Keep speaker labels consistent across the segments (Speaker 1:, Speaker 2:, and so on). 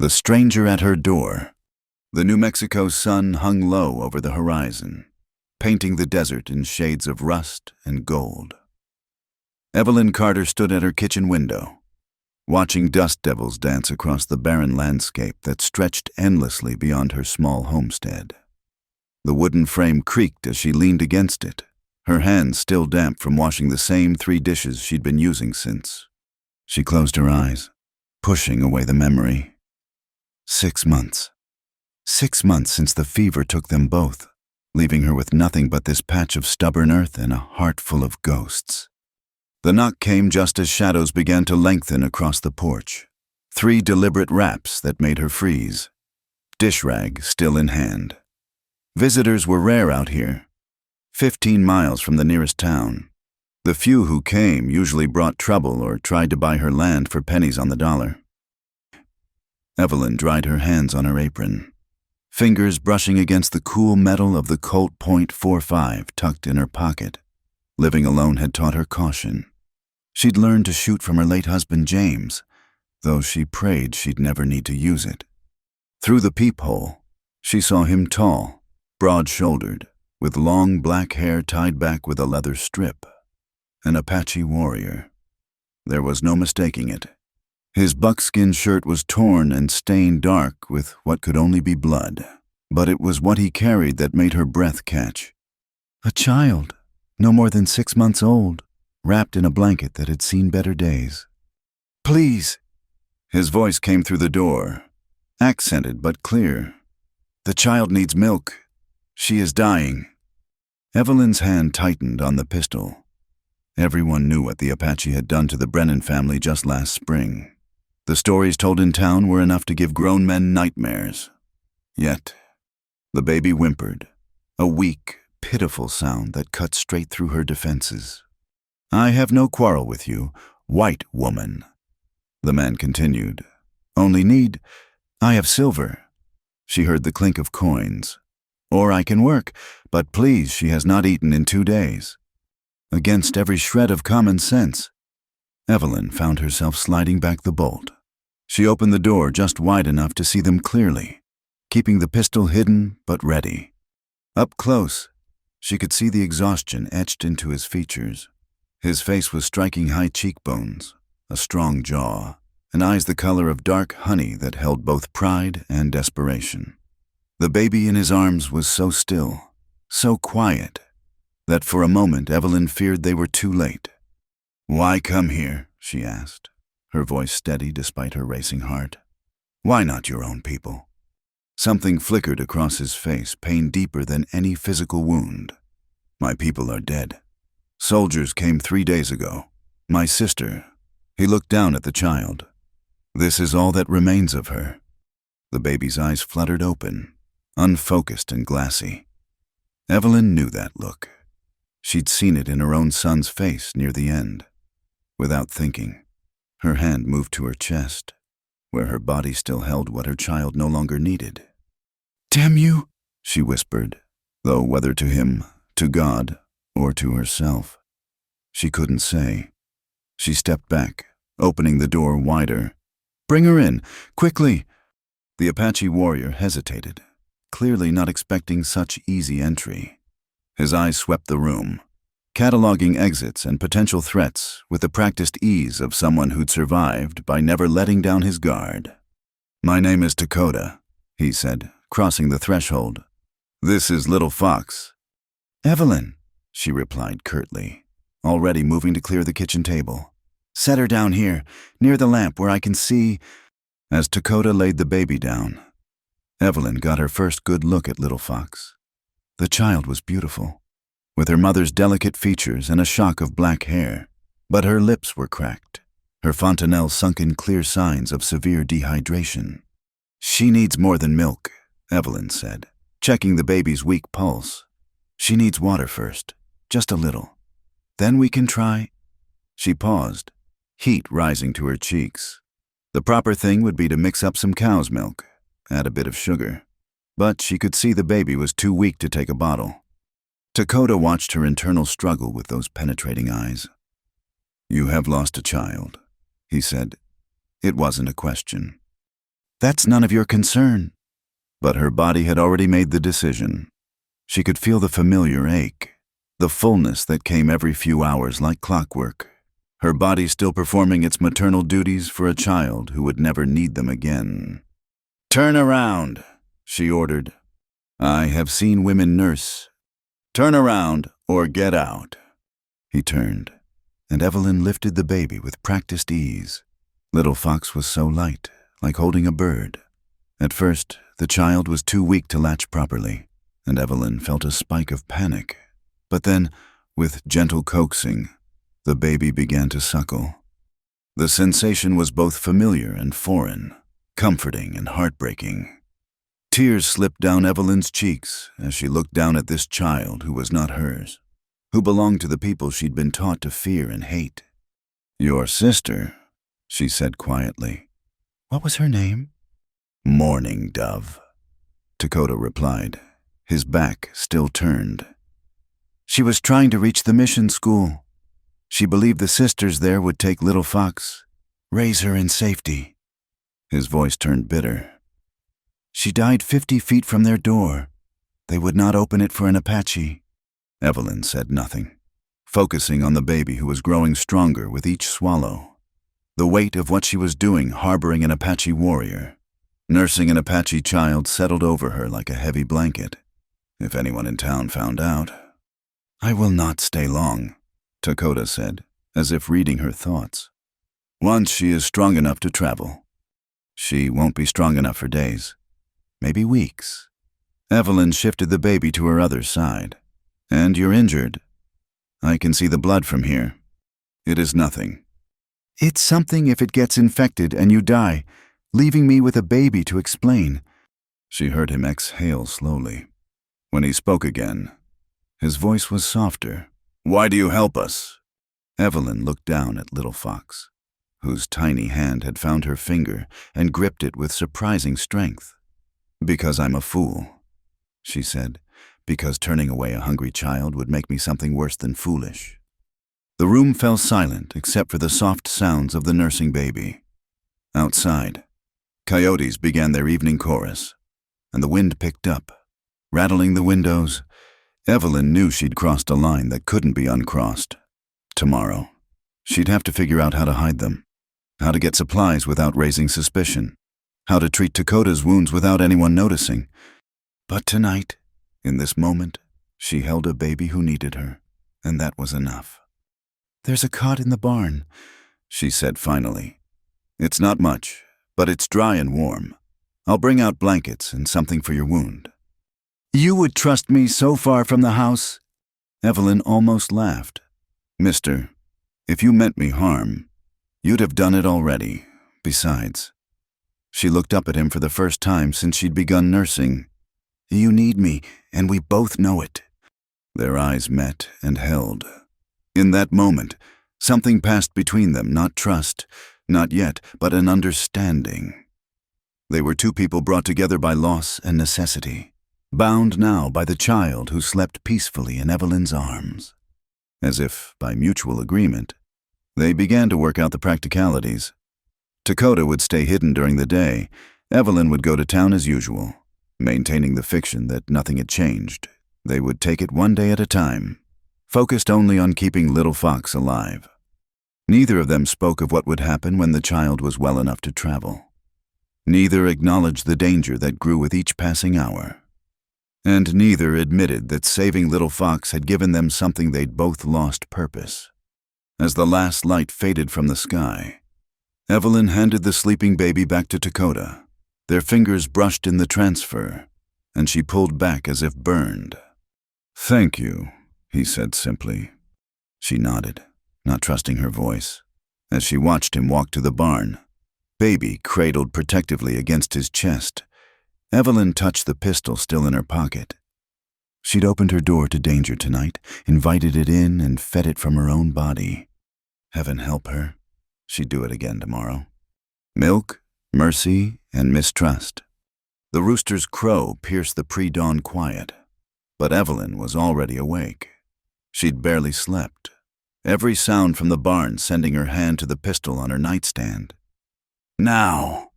Speaker 1: The stranger at her door. The New Mexico sun hung low over the horizon, painting the desert in shades of rust and gold. Evelyn Carter stood at her kitchen window, watching dust devils dance across the barren landscape that stretched endlessly beyond her small homestead. The wooden frame creaked as she leaned against it, her hands still damp from washing the same 3 dishes she'd been using since. She closed her eyes, pushing away the memory. 6 months. 6 months since the fever took them both, leaving her with nothing but this patch of stubborn earth and a heart full of ghosts. The knock came just as shadows began to lengthen across the porch. 3 deliberate raps that made her freeze, dish rag still in hand. Visitors were rare out here, 15 miles from the nearest town. The few who came usually brought trouble or tried to buy her land for pennies on the dollar. Evelyn dried her hands on her apron, fingers brushing against the cool metal of the Colt .45 tucked in her pocket. Living alone had taught her caution. She'd learned to shoot from her late husband James, though she prayed she'd never need to use it. Through the peephole, she saw him tall, broad-shouldered, with long black hair tied back with a leather strip. An Apache warrior. There was no mistaking it. His buckskin shirt was torn and stained dark with what could only be blood, but it was what he carried that made her breath catch. A child, no more than 6 months old, wrapped in a blanket that had seen better days. "Please." His voice came through the door, accented but clear. "The child needs milk. She is dying." Evelyn's hand tightened on the pistol. Everyone knew what the Apache had done to the Brennan family just last spring. The stories told in town were enough to give grown men nightmares. Yet, the baby whimpered, a weak, pitiful sound that cut straight through her defenses. "I have no quarrel with you, white woman," the man continued. I have silver." She heard the clink of coins. "Or I can work, but please, she has not eaten in 2 days." Against every shred of common sense, Evelyn found herself sliding back the bolt. She opened the door just wide enough to see them clearly, keeping the pistol hidden but ready. Up close, she could see the exhaustion etched into his features. His face was striking high cheekbones, a strong jaw, and eyes the color of dark honey that held both pride and desperation. The baby in his arms was so still, so quiet, that for a moment Evelyn feared they were too late. "Why come here?" she asked, her voice steady despite her racing heart. "Why not your own people?" Something flickered across his face, pain deeper than any physical wound. "My people are dead. Soldiers came 3 days ago. My sister." He looked down at the child. "This is all that remains of her." The baby's eyes fluttered open, unfocused and glassy. Evelyn knew that look. She'd seen it in her own son's face near the end. Without thinking, her hand moved to her chest, where her body still held what her child no longer needed. "Damn you," she whispered, though whether to him, to God, or to herself, she couldn't say. She stepped back, opening the door wider. "Bring her in, quickly." The Apache warrior hesitated, clearly not expecting such easy entry. His eyes swept the room, cataloging exits and potential threats with the practiced ease of someone who'd survived by never letting down his guard. "My name is Dakota," he said, crossing the threshold. "This is Little Fox." "Evelyn," she replied curtly, already moving to clear the kitchen table. "Set her down here, near the lamp where I can see." As Dakota laid the baby down, Evelyn got her first good look at Little Fox. The child was beautiful, with her mother's delicate features and a shock of black hair, but her lips were cracked, her fontanelle sunk in clear signs of severe dehydration. "She needs more than milk," Evelyn said, checking the baby's weak pulse. "She needs water first, just a little. Then we can try." She paused, heat rising to her cheeks. The proper thing would be to mix up some cow's milk, add a bit of sugar. But she could see the baby was too weak to take a bottle. Dakota watched her internal struggle with those penetrating eyes. "You have lost a child," he said. It wasn't a question. That's none of your concern. But her body had already made the decision. She could feel the familiar ache, the fullness that came every few hours like clockwork, her body still performing its maternal duties for a child who would never need them again. "Turn around," she ordered. "I have seen women nurse. Turn around or get out." He turned, and Evelyn lifted the baby with practiced ease. Little Fox was so light, like holding a bird. At first, the child was too weak to latch properly, and Evelyn felt a spike of panic. But then, with gentle coaxing, the baby began to suckle. The sensation was both familiar and foreign, comforting and heartbreaking. Tears slipped down Evelyn's cheeks as she looked down at this child who was not hers, who belonged to the people she'd been taught to fear and hate. "Your sister," she said quietly. "What was her name?" "Mourning Dove," Dakota replied, his back still turned. "She was trying to reach the mission school. She believed the sisters there would take Little Fox, raise her in safety." His voice turned bitter. "She died 50 feet from their door. They would not open it for an Apache." Evelyn said nothing, focusing on the baby who was growing stronger with each swallow. The weight of what she was doing harboring an Apache warrior, nursing an Apache child, settled over her like a heavy blanket. If anyone in town found out. "I will not stay long," Dakota said, as if reading her thoughts. "Once she is strong enough to travel. She won't be strong enough for days, maybe weeks." Evelyn shifted the baby to her other side. "And you're injured. I can see the blood from here. It is nothing." "It's something if it gets infected and you die, leaving me with a baby to explain." She heard him exhale slowly. When he spoke again, his voice was softer. "Why do you help us?" Evelyn looked down at Little Fox, whose tiny hand had found her finger and gripped it with surprising strength. "Because I'm a fool," she said. "Because turning away a hungry child would make me something worse than foolish." The room fell silent except for the soft sounds of the nursing baby. Outside, coyotes began their evening chorus, and the wind picked up, rattling the windows. Evelyn knew she'd crossed a line that couldn't be uncrossed. Tomorrow, she'd have to figure out how to hide them, how to get supplies without raising suspicion, how to treat Dakota's wounds without anyone noticing. But tonight, in this moment, she held a baby who needed her, and that was enough. "There's a cot in the barn," she said finally. "It's not much, but it's dry and warm. I'll bring out blankets and something for your wound." "You would trust me so far from the house?" Evelyn almost laughed. "Mister, if you meant me harm, you'd have done it already. Besides," she looked up at him for the first time since she'd begun nursing. "You need me, and we both know it." Their eyes met and held. In that moment, something passed between them, not trust, not yet, but an understanding. They were two people brought together by loss and necessity, bound now by the child who slept peacefully in Evelyn's arms. As if by mutual agreement, they began to work out the practicalities. Dakota would stay hidden during the day. Evelyn would go to town as usual, maintaining the fiction that nothing had changed. They would take it one day at a time, focused only on keeping Little Fox alive. Neither of them spoke of what would happen when the child was well enough to travel. Neither acknowledged the danger that grew with each passing hour. And neither admitted that saving Little Fox had given them something they'd both lost: purpose. As the last light faded from the sky, Evelyn handed the sleeping baby back to Dakota. Their fingers brushed in the transfer, and she pulled back as if burned. "Thank you," he said simply. She nodded, not trusting her voice, as she watched him walk to the barn, baby cradled protectively against his chest. Evelyn touched the pistol still in her pocket. She'd opened her door to danger tonight, invited it in, and fed it from her own body. Heaven help her. She'd do it again tomorrow. Milk, mercy, and mistrust. The rooster's crow pierced the pre-dawn quiet, but Evelyn was already awake. She'd barely slept, every sound from the barn sending her hand to the pistol on her nightstand. "Now!"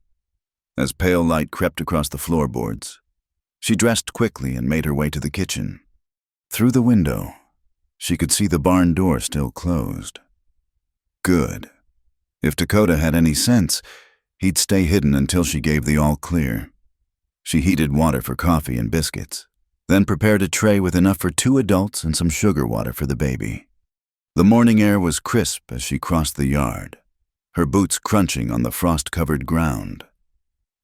Speaker 1: as pale light crept across the floorboards. She dressed quickly and made her way to the kitchen. Through the window, she could see the barn door still closed. Good. If Dakota had any sense, he'd stay hidden until she gave the all-clear. She heated water for coffee and biscuits, then prepared a tray with enough for 2 adults and some sugar water for the baby. The morning air was crisp as she crossed the yard, her boots crunching on the frost-covered ground.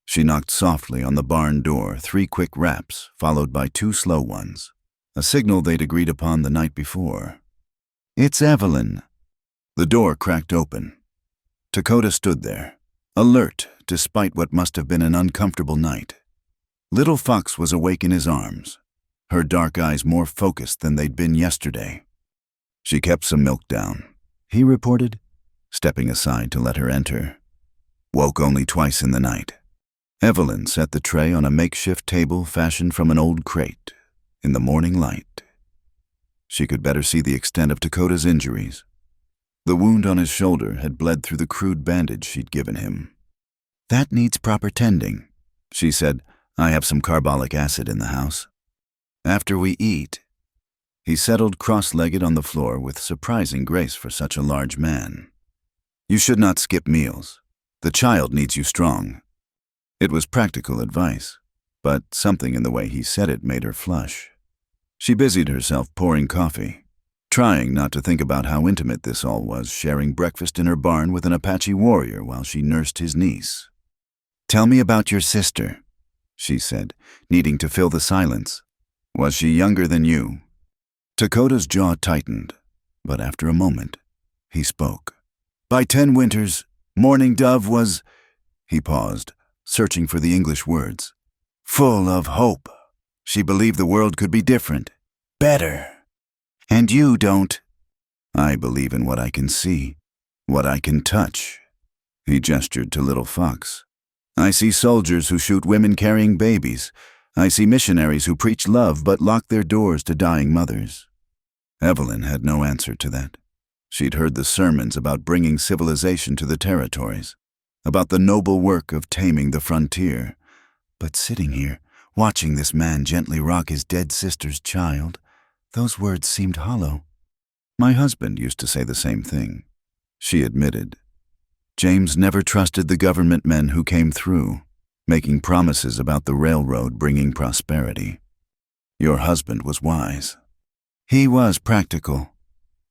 Speaker 1: She knocked softly on the barn door, 3 quick raps, followed by 2 slow ones, a signal they'd agreed upon the night before. "It's Evelyn." The door cracked open. Dakota stood there, alert despite what must have been an uncomfortable night. Little Fox was awake in his arms, her dark eyes more focused than they'd been yesterday. "She kept some milk down," he reported, stepping aside to let her enter. "Woke only twice in the night." Evelyn set the tray on a makeshift table fashioned from an old crate in the morning light. She could better see the extent of Dakota's injuries. The wound on his shoulder had bled through the crude bandage she'd given him. "That needs proper tending," she said. "I have some carbolic acid in the house. After we eat." He settled cross-legged on the floor with surprising grace for such a large man. "You should not skip meals. The child needs you strong." It was practical advice, but something in the way he said it made her flush. She busied herself pouring coffee, trying not to think about how intimate this all was, sharing breakfast in her barn with an Apache warrior while she nursed his niece. "Tell me about your sister," she said, needing to fill the silence. "Was she younger than you?" Dakota's jaw tightened, but after a moment, he spoke. "By 10 winters, Mourning Dove was—" He paused, searching for the English words. "Full of hope. She believed the world could be different, better. And you don't." "I believe in what I can see, what I can touch." He gestured to Little Fox. "I see soldiers who shoot women carrying babies. I see missionaries who preach love but lock their doors to dying mothers." Evelyn had no answer to that. She'd heard the sermons about bringing civilization to the territories, about the noble work of taming the frontier. But sitting here, watching this man gently rock his dead sister's child, those words seemed hollow. "My husband used to say the same thing," she admitted. "James never trusted the government men who came through, making promises about the railroad bringing prosperity. Your husband was wise." "He was practical."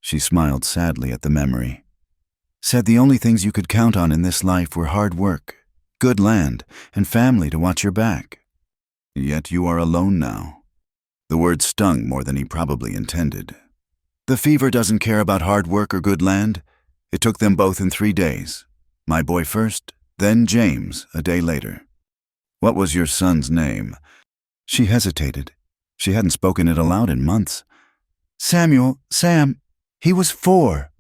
Speaker 1: She smiled sadly at the memory. "Said the only things you could count on in this life were hard work, good land, and family to watch your back. Yet you are alone now." The word stung more than he probably intended. "The fever doesn't care about hard work or good land. It took them both in 3 days. My boy first, then James a day later." "What was your son's name?" She hesitated. She hadn't spoken it aloud in months. Sam. He was 4.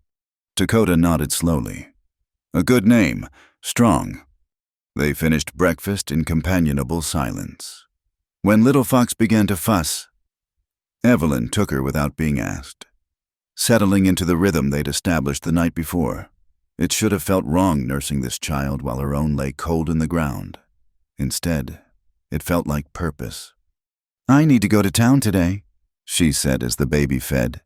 Speaker 1: Dakota nodded slowly. "A good name, strong." They finished breakfast in companionable silence. When Little Fox began to fuss, Evelyn took her without being asked. Settling into the rhythm they'd established the night before, it should have felt wrong nursing this child while her own lay cold in the ground. Instead, it felt like purpose. "I need to go to town today," she said as the baby fed.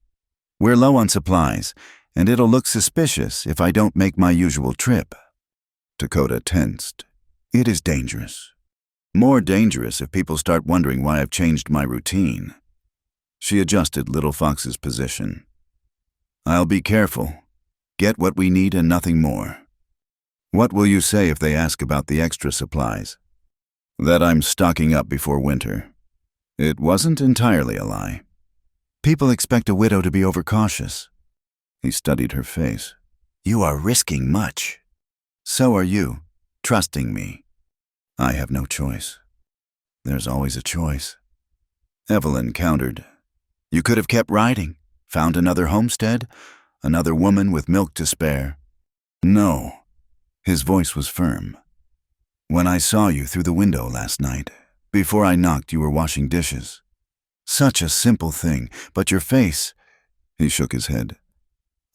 Speaker 1: "We're low on supplies, and it'll look suspicious if I don't make my usual trip." Dakota tensed. "It is dangerous. More dangerous if people start wondering why I've changed my routine." She adjusted Little Fox's position. "I'll be careful. Get what we need and nothing more." "What will you say if they ask about the extra supplies?" "That I'm stocking up before winter." It wasn't entirely a lie. "People expect a widow to be overcautious." He studied her face. "You are risking much." "So are you, trusting me." "I have no choice." "There's always a choice." Evelyn countered. "You could have kept riding, found another homestead, another woman with milk to spare." "No." His voice was firm. "When I saw you through the window last night, before I knocked, you were washing dishes. Such a simple thing, but your face—" He shook his head.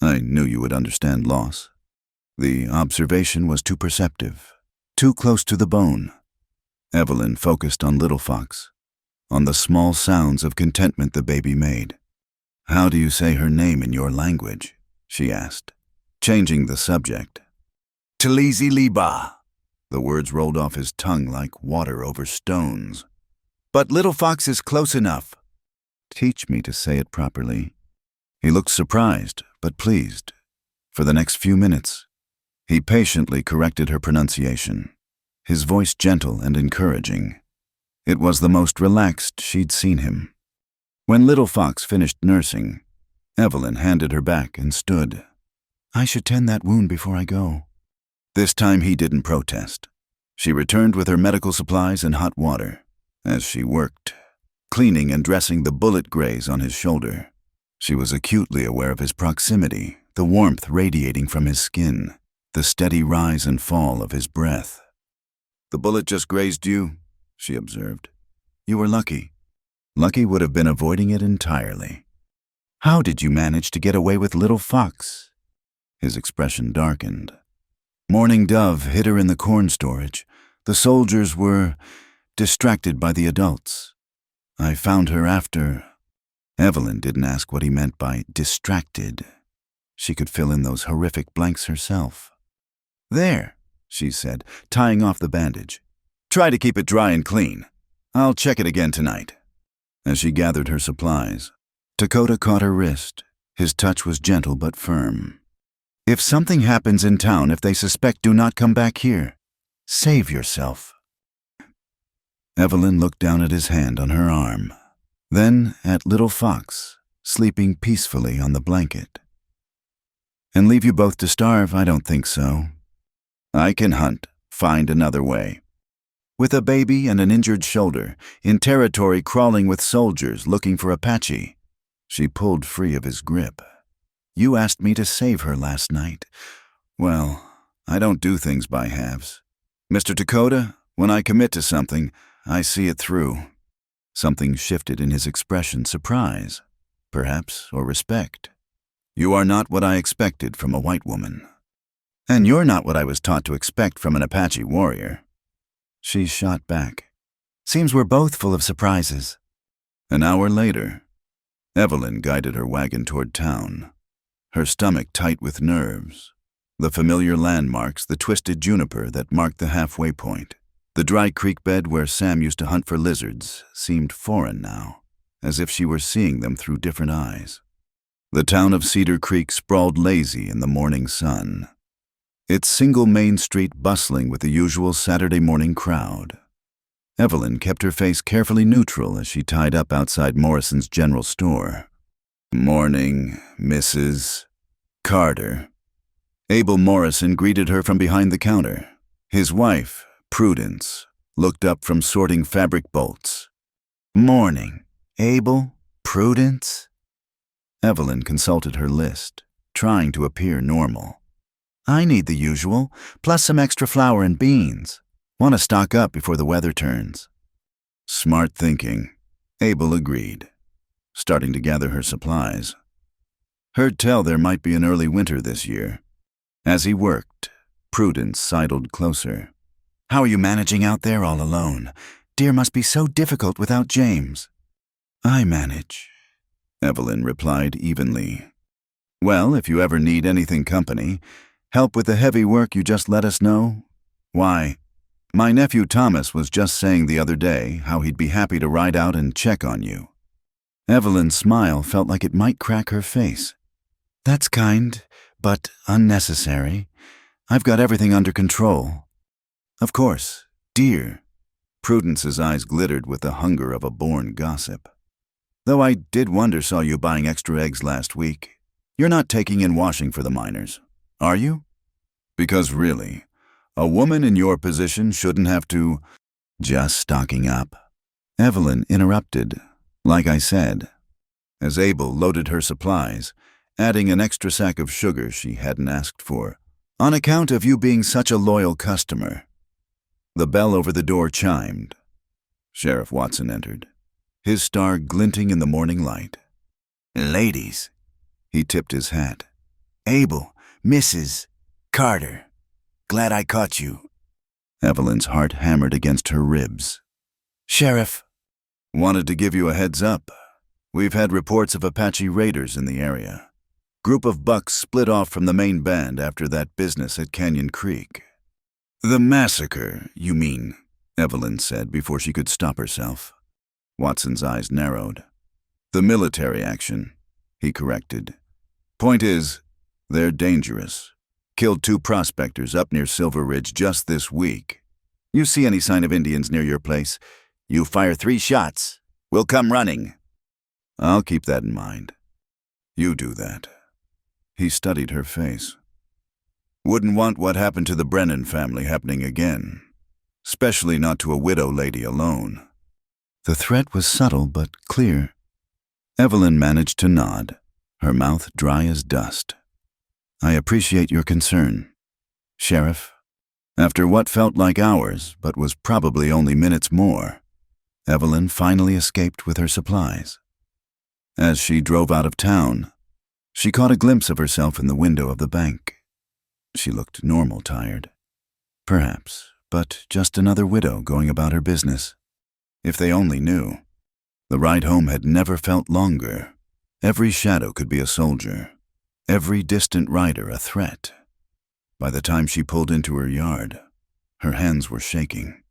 Speaker 1: "I knew you would understand loss." The observation was too perceptive, too close to the bone. Evelyn focused on Little Fox, on the small sounds of contentment the baby made. "How do you say her name in your language?" she asked, changing the subject. "Talizi Liba." The words rolled off his tongue like water over stones. "But Little Fox is close enough." "Teach me to say it properly." He looked surprised, but pleased. For the next few minutes, he patiently corrected her pronunciation, his voice gentle and encouraging. It was the most relaxed she'd seen him. When Little Fox finished nursing, Evelyn handed her back and stood. "I should tend that wound before I go." This time he didn't protest. She returned with her medical supplies and hot water. As she worked, cleaning and dressing the bullet graze on his shoulder, she was acutely aware of his proximity, the warmth radiating from his skin, the steady rise and fall of his breath. "The bullet just grazed you," she observed. "You were lucky." Lucky would have been avoiding it entirely. "How did you manage to get away with Little Fox?" His expression darkened. "Mourning Dove hid her in the corn storage. The soldiers were distracted by the adults. I found her after." Evelyn didn't ask what he meant by distracted. She could fill in those horrific blanks herself. "There," she said, tying off the bandage. "Try to keep it dry and clean. I'll check it again tonight." As she gathered her supplies, Dakota caught her wrist. His touch was gentle but firm. "If something happens in town, if they suspect, do not come back here. Save yourself." Evelyn looked down at his hand on her arm, then at Little Fox, sleeping peacefully on the blanket. "And leave you both to starve? I don't think so. I can hunt, find another way." With a baby and an injured shoulder, in territory crawling with soldiers looking for Apache, she pulled free of his grip. "You asked me to save her last night. Well, I don't do things by halves. Mr. Dakota, when I commit to something, I see it through." Something shifted in his expression, surprise, perhaps, or respect. "You are not what I expected from a white woman. And you're not what I was taught to expect from an Apache warrior." She shot back. "Seems we're both full of surprises." An hour later, Evelyn guided her wagon toward town, her stomach tight with nerves. The familiar landmarks, the twisted juniper that marked the halfway point, the dry creek bed where Sam used to hunt for lizards, seemed foreign now, as if she were seeing them through different eyes. The town of Cedar Creek sprawled lazy in the morning sun, its single main street bustling with the usual Saturday morning crowd. Evelyn kept her face carefully neutral as she tied up outside Morrison's general store. "Morning, Mrs. Carter." Abel Morrison greeted her from behind the counter. His wife, Prudence, looked up from sorting fabric bolts. "Morning, Abel, Prudence?" Evelyn consulted her list, trying to appear normal. "I need the usual, plus some extra flour and beans. Want to stock up before the weather turns." "Smart thinking," Abel agreed, starting to gather her supplies. "Heard tell there might be an early winter this year." As he worked, Prudence sidled closer. "How are you managing out there all alone? Deer must be so difficult without James." "I manage," Evelyn replied evenly. "Well, if you ever need anything company, help with the heavy work, you just let us know. Why, my nephew Thomas was just saying the other day how he'd be happy to ride out and check on you." Evelyn's smile felt like it might crack her face. "That's kind, but unnecessary. I've got everything under control." "Of course, dear." Prudence's eyes glittered with the hunger of a born gossip. "Though I did wonder, saw you buying extra eggs last week. You're not taking in washing for the miners, are you? Because really, a woman in your position shouldn't have to—" "Just stocking up," Evelyn interrupted. "Like I said," as Abel loaded her supplies, adding an extra sack of sugar she hadn't asked for, "on account of you being such a loyal customer." The bell over the door chimed. Sheriff Watson entered, his star glinting in the morning light. "Ladies," he tipped his hat. "Abel, Mrs. Carter. Glad I caught you." Evelyn's heart hammered against her ribs.
Speaker 2: Sheriff.
Speaker 1: Wanted to give you a heads up. We've had reports of Apache raiders in the area. Group of bucks split off from the main band after that business at Canyon Creek.
Speaker 2: The massacre, you mean?
Speaker 1: Evelyn said before she could stop herself. Watson's eyes narrowed. The military action, he corrected. Point is, they're dangerous. Killed 2 prospectors up near Silver Ridge just this week. You see any sign of Indians near your place?
Speaker 2: You fire 3 shots. We'll come running.
Speaker 1: I'll keep that in mind. You do that. He studied her face. Wouldn't want what happened to the Brennan family happening again. Especially not to a widow lady alone. The threat was subtle but clear. Evelyn managed to nod, her mouth dry as dust. I appreciate your concern, Sheriff. After what felt like hours, but was probably only minutes more, Evelyn finally escaped with her supplies. As she drove out of town, she caught a glimpse of herself in the window of the bank. She looked normal tired. Perhaps, but just another widow going about her business. If they only knew. The ride home had never felt longer. Every shadow could be a soldier. Every distant rider a threat. By the time she pulled into her yard, her hands were shaking.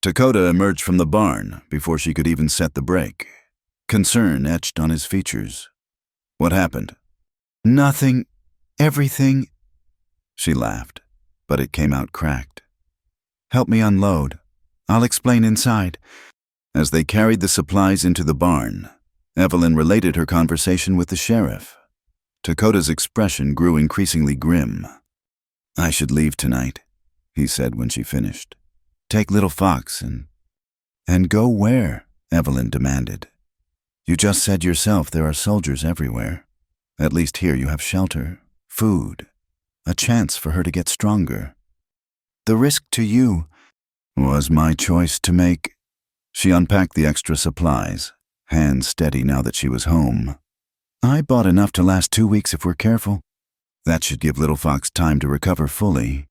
Speaker 1: Dakota emerged from the barn before she could even set the brake. Concern etched on his features. What happened?
Speaker 2: Nothing. Everything.
Speaker 1: She laughed, but it came out cracked. Help me unload. I'll explain inside. As they carried the supplies into the barn, Evelyn related her conversation with the sheriff. Dakota's expression grew increasingly grim. I should leave tonight, he said when she finished. Take Little Fox and go where? Evelyn demanded. You just said yourself there are soldiers everywhere. At least here you have shelter, food, a chance for her to get stronger. The risk to you was my choice to make. She unpacked the extra supplies, hands steady now that she was home. I bought enough to last 2 weeks if we're careful. That should give Little Fox time to recover fully.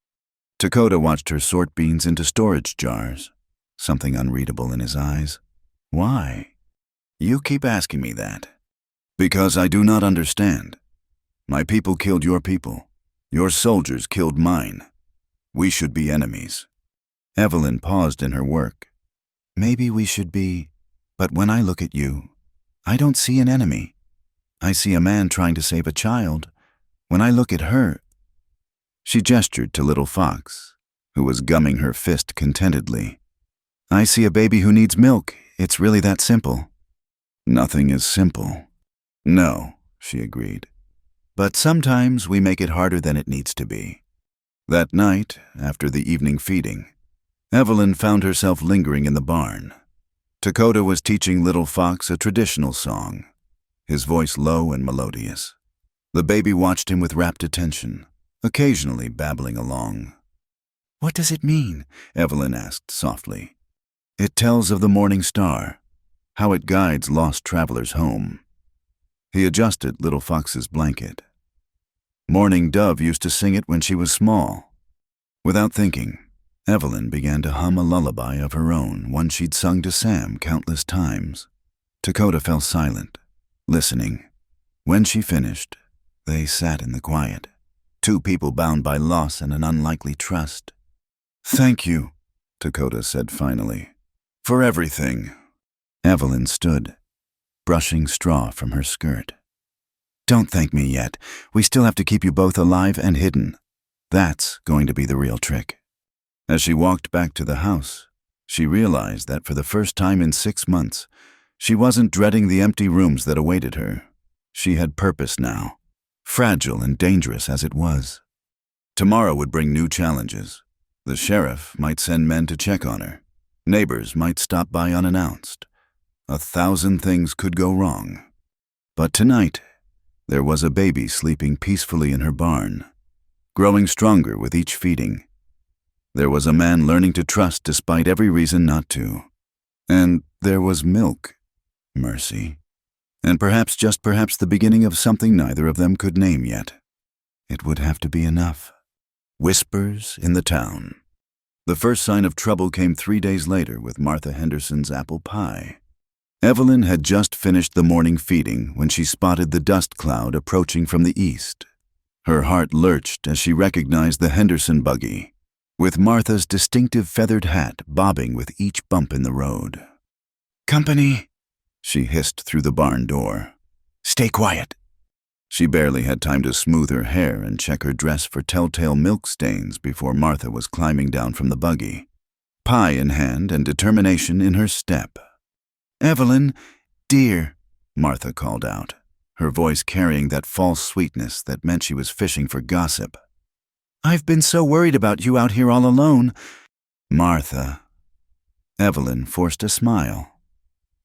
Speaker 1: Dakota watched her sort beans into storage jars, something unreadable in his eyes. Why? You keep asking me that. Because I do not understand. My people killed your people. Your soldiers killed mine. We should be enemies. Evelyn paused in her work. Maybe we should be, but when I look at you, I don't see an enemy. I see a man trying to save a child. When I look at her, she gestured to Little Fox, who was gumming her fist contentedly. I see a baby who needs milk. It's really that simple. Nothing is simple. No, she agreed. But sometimes we make it harder than it needs to be. That night, after the evening feeding, Evelyn found herself lingering in the barn. Dakota was teaching Little Fox a traditional song, his voice low and melodious. The baby watched him with rapt attention, occasionally babbling along. What does it mean? Evelyn asked softly. It tells of the morning star, how it guides lost travelers home. He adjusted Little Fox's blanket. Morning Dove used to sing it when she was small. Without thinking, Evelyn began to hum a lullaby of her own, one she'd sung to Sam countless times. Dakota fell silent, listening. When she finished, they sat in the quiet, 2 people bound by loss and an unlikely trust. Thank you, Dakota said finally, for everything. Evelyn stood, brushing straw from her skirt. Don't thank me yet. We still have to keep you both alive and hidden. That's going to be the real trick. As she walked back to the house, she realized that for the first time in 6 months, she wasn't dreading the empty rooms that awaited her. She had purpose now, fragile and dangerous as it was. Tomorrow would bring new challenges. The sheriff might send men to check on her. Neighbors might stop by unannounced. 1,000 things could go wrong. But tonight, there was a baby sleeping peacefully in her barn, growing stronger with each feeding. There was a man learning to trust despite every reason not to. And there was milk, mercy, and perhaps, just perhaps, the beginning of something neither of them could name yet. It would have to be enough. Whispers in the town. The first sign of trouble came 3 days later with Martha Henderson's apple pie. Evelyn had just finished the morning feeding when she spotted the dust cloud approaching from the east. Her heart lurched as she recognized the Henderson buggy, with Martha's distinctive feathered hat bobbing with each bump in the road.
Speaker 2: Company,
Speaker 1: She hissed through the barn door.
Speaker 2: stay quiet.
Speaker 1: She barely had time to smooth her hair and check her dress for telltale milk stains before Martha was climbing down from the buggy, pie in hand and determination in her step.
Speaker 2: Evelyn, dear,
Speaker 1: Martha called out, her voice carrying that false sweetness that meant she was fishing for gossip.
Speaker 2: I've been so worried about you out here all alone.
Speaker 1: Martha. Evelyn forced a smile,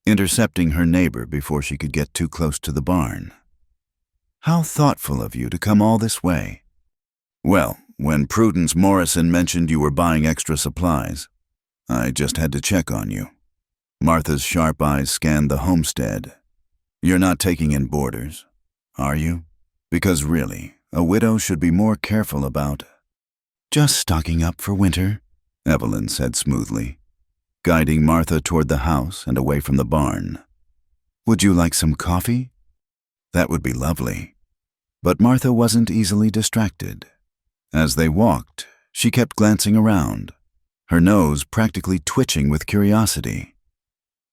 Speaker 1: intercepting her neighbor before she could get too close to the barn. How thoughtful of you to come all this way. Well, when Prudence Morrison mentioned you were buying extra supplies, I just had to check on you. Martha's sharp eyes scanned the homestead. You're not taking in boarders, are you? Because really, a widow should be more careful about—
Speaker 2: Just stocking up for winter,
Speaker 1: Evelyn said smoothly, guiding Martha toward the house and away from the barn. Would you like some coffee? That would be lovely. But Martha wasn't easily distracted. As they walked, she kept glancing around, her nose practically twitching with curiosity.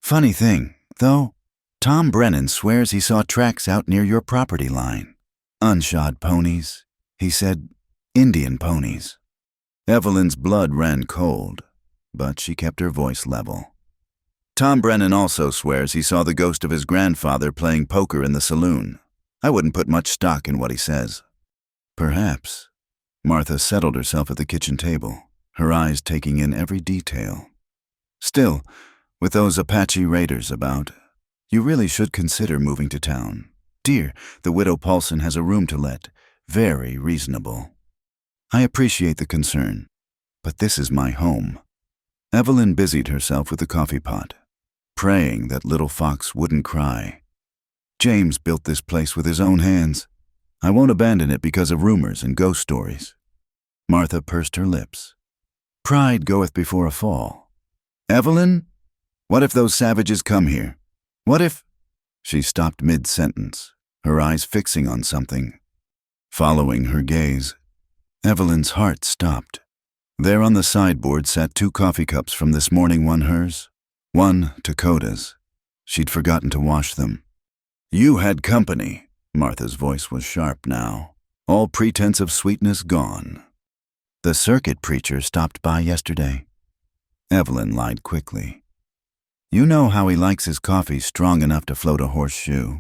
Speaker 1: Funny thing, though, Tom Brennan swears he saw tracks out near your property line. Unshod ponies, he said, Indian ponies. Evelyn's blood ran cold, but she kept her voice level. Tom Brennan also swears he saw the ghost of his grandfather playing poker in the saloon. I wouldn't put much stock in what he says. Perhaps. Martha settled herself at the kitchen table, her eyes taking in every detail. Still, with those Apache raiders about, you really should consider moving to town. Dear, the widow Paulson has a room to let. Very reasonable. I appreciate the concern, but this is my home. Evelyn busied herself with the coffee pot, praying that little Fox wouldn't cry. James built this place with his own hands. I won't abandon it because of rumors and ghost stories. Martha pursed her lips. Pride goeth before a fall. Evelyn, what if those savages come here? What if— She stopped mid-sentence, her eyes fixing on something. Following her gaze, Evelyn's heart stopped. There on the sideboard sat 2 coffee cups from this morning, one hers, one Dakota's. She'd forgotten to wash them. You had company. Martha's voice was sharp now, all pretense of sweetness gone. The circuit preacher stopped by yesterday. Evelyn lied quickly. You know how he likes his coffee strong enough to float a horseshoe.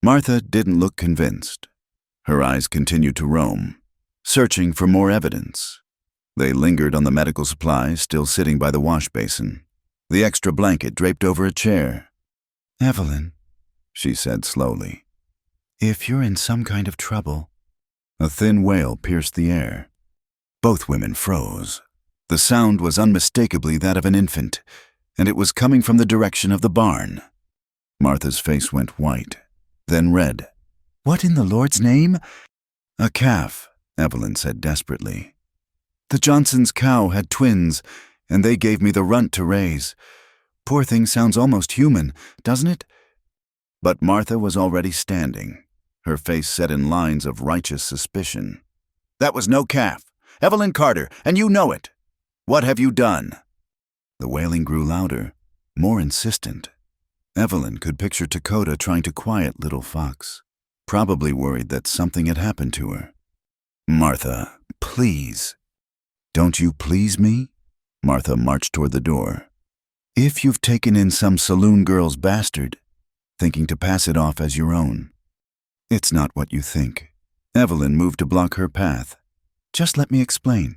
Speaker 1: Martha didn't look convinced. Her eyes continued to roam, searching for more evidence. They lingered on the medical supplies still sitting by the wash basin, the extra blanket draped over a chair.
Speaker 2: Evelyn,
Speaker 1: she said slowly,
Speaker 2: if you're in some kind of trouble—
Speaker 1: A thin wail pierced the air. Both women froze. The sound was unmistakably that of an infant, and it was coming from the direction of the barn. Martha's face went white, then red.
Speaker 2: What in the Lord's name?
Speaker 1: A calf, Evelyn said desperately. The Johnsons' cow had twins, and they gave me the runt to raise. Poor thing sounds almost human, doesn't it? But Martha was already standing, her face set in lines of righteous suspicion. That was no calf. Evelyn Carter, and you know it. What have you done? The wailing grew louder, more insistent. Evelyn could picture Dakota trying to quiet little Fox, probably worried that something had happened to her. Martha, please. Don't you please me? Martha marched toward the door. If you've taken in some saloon girl's bastard, thinking to pass it off as your own. It's not what you think. Evelyn moved to block her path. Just let me explain.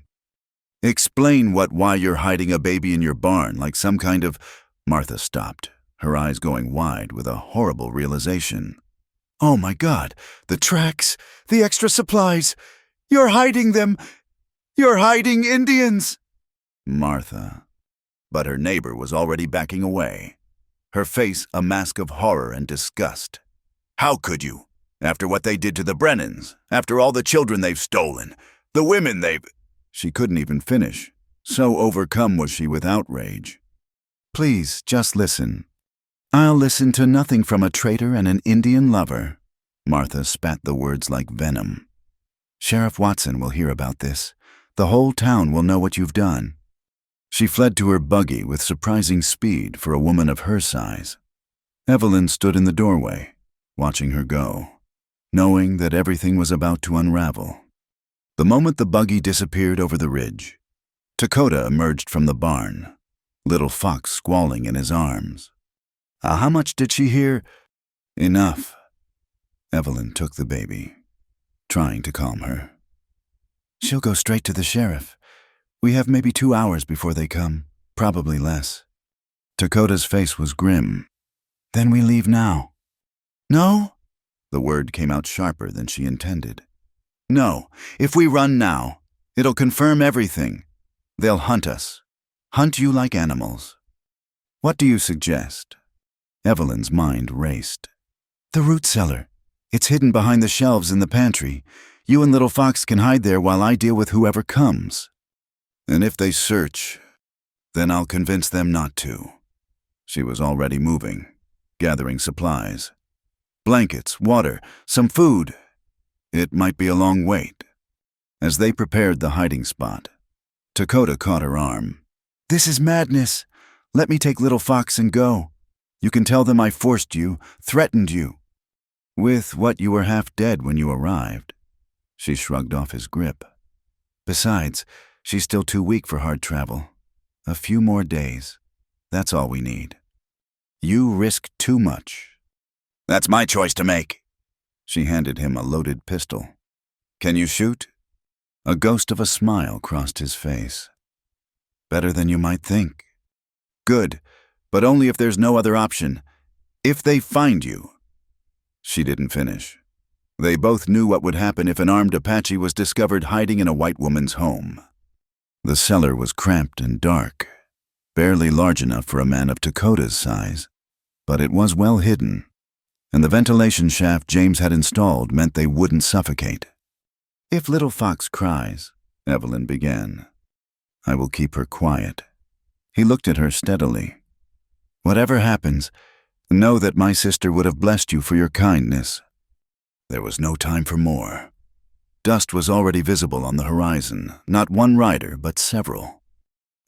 Speaker 1: Explain why you're hiding a baby in your barn like some kind of— Martha stopped, her eyes going wide with a horrible realization. Oh my God, the tracks, the extra supplies. You're hiding them. You're hiding Indians. Martha. But her neighbor was already backing away, her face a mask of horror and disgust. How could you? After what they did to the Brennans, after all the children they've stolen, the women they've— She couldn't even finish. So overcome was she with outrage. "Please, just listen." "I'll listen to nothing from a traitor and an Indian lover." Martha spat the words like venom. "Sheriff Watson will hear about this. The whole town will know what you've done." She fled to her buggy with surprising speed for a woman of her size. Evelyn stood in the doorway, watching her go, knowing that everything was about to unravel. The moment the buggy disappeared over the ridge, Dakota emerged from the barn, little Fox squalling in his arms. How much did she hear? Enough. Evelyn took the baby, trying to calm her. "She'll go straight to the sheriff. We have maybe 2 hours before they come, probably less." Dakota's face was grim. "Then we leave now." "No?" The word came out sharper than she intended. "No, if we run now, it'll confirm everything. They'll hunt us. Hunt you like animals." "What do you suggest?" Evelyn's mind raced. "The root cellar. It's hidden behind the shelves in the pantry. You and Little Fox can hide there while I deal with whoever comes." "And if they search, then I'll convince them not to." She was already moving, gathering supplies. Blankets, water, some food. It might be a long wait. As they prepared the hiding spot, Dakota caught her arm. "This is madness. Let me take Little Fox and go. You can tell them I forced you, threatened you." "With what you were half dead when you arrived." She shrugged off his grip. "Besides, she's still too weak for hard travel. A few more days. That's all we need." "You risk too much."
Speaker 2: That's my choice to make.
Speaker 1: She handed him a loaded pistol. "Can you shoot?" A ghost of a smile crossed his face. "Better than you might think." "Good, but only if there's no other option. If they find you." She didn't finish. They both knew what would happen if an armed Apache was discovered hiding in a white woman's home. The cellar was cramped and dark, barely large enough for a man of Dakota's size, but it was well hidden, and the ventilation shaft James had installed meant they wouldn't suffocate. "If Little Fox cries," Evelyn began, "I will keep her quiet." He looked at her steadily. "Whatever happens, know that my sister would have blessed you for your kindness." There was no time for more. Dust was already visible on the horizon, not one rider, but several.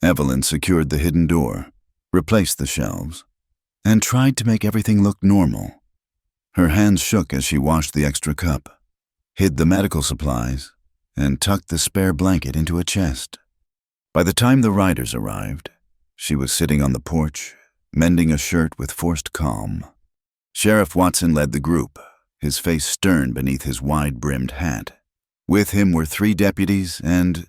Speaker 1: Evelyn secured the hidden door, replaced the shelves, and tried to make everything look normal. Her hands shook as she washed the extra cup, hid the medical supplies, and tucked the spare blanket into a chest. By the time the riders arrived, she was sitting on the porch, mending a shirt with forced calm. Sheriff Watson led the group, his face stern beneath his wide-brimmed hat. With him were 3 deputies and,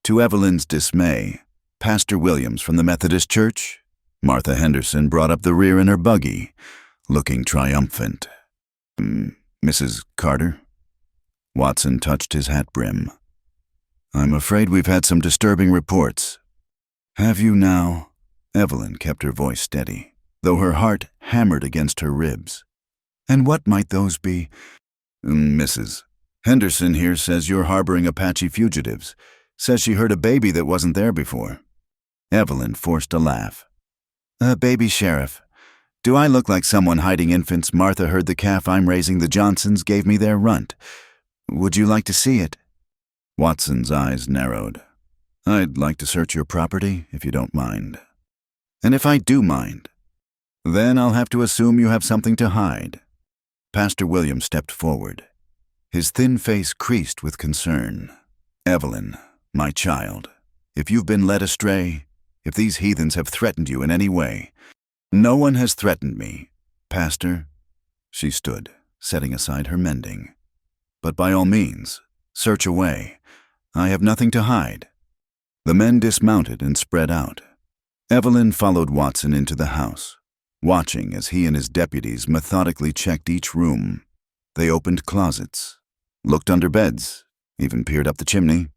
Speaker 1: to Evelyn's dismay, Pastor Williams from the Methodist Church. Martha Henderson brought up the rear in her buggy, looking triumphant. "Mrs. Carter?" Watson touched his hat brim. "I'm afraid we've had some disturbing reports." "Have you now?" Evelyn kept her voice steady, though her heart hammered against her ribs. "And what might those be?" "Mrs. Henderson here says you're harboring Apache fugitives. Says she heard a baby that wasn't there before." Evelyn forced a laugh. "A baby sheriff. Do I look like someone hiding infants? Martha heard the calf I'm raising, the Johnsons, gave me their runt. Would you like to see it?" Watson's eyes narrowed. "I'd like to search your property, if you don't mind." "And if I do mind, then I'll have to assume you have something to hide." Pastor William stepped forward. His thin face creased with concern. "Evelyn, my child, if you've been led astray, if these heathens have threatened you in any way—" "No one has threatened me, Pastor." She stood, setting aside her mending. "But by all means, search away. I have nothing to hide." The men dismounted and spread out. Evelyn followed Watson into the house, watching as he and his deputies methodically checked each room. They opened closets, looked under beds, even peered up the chimney.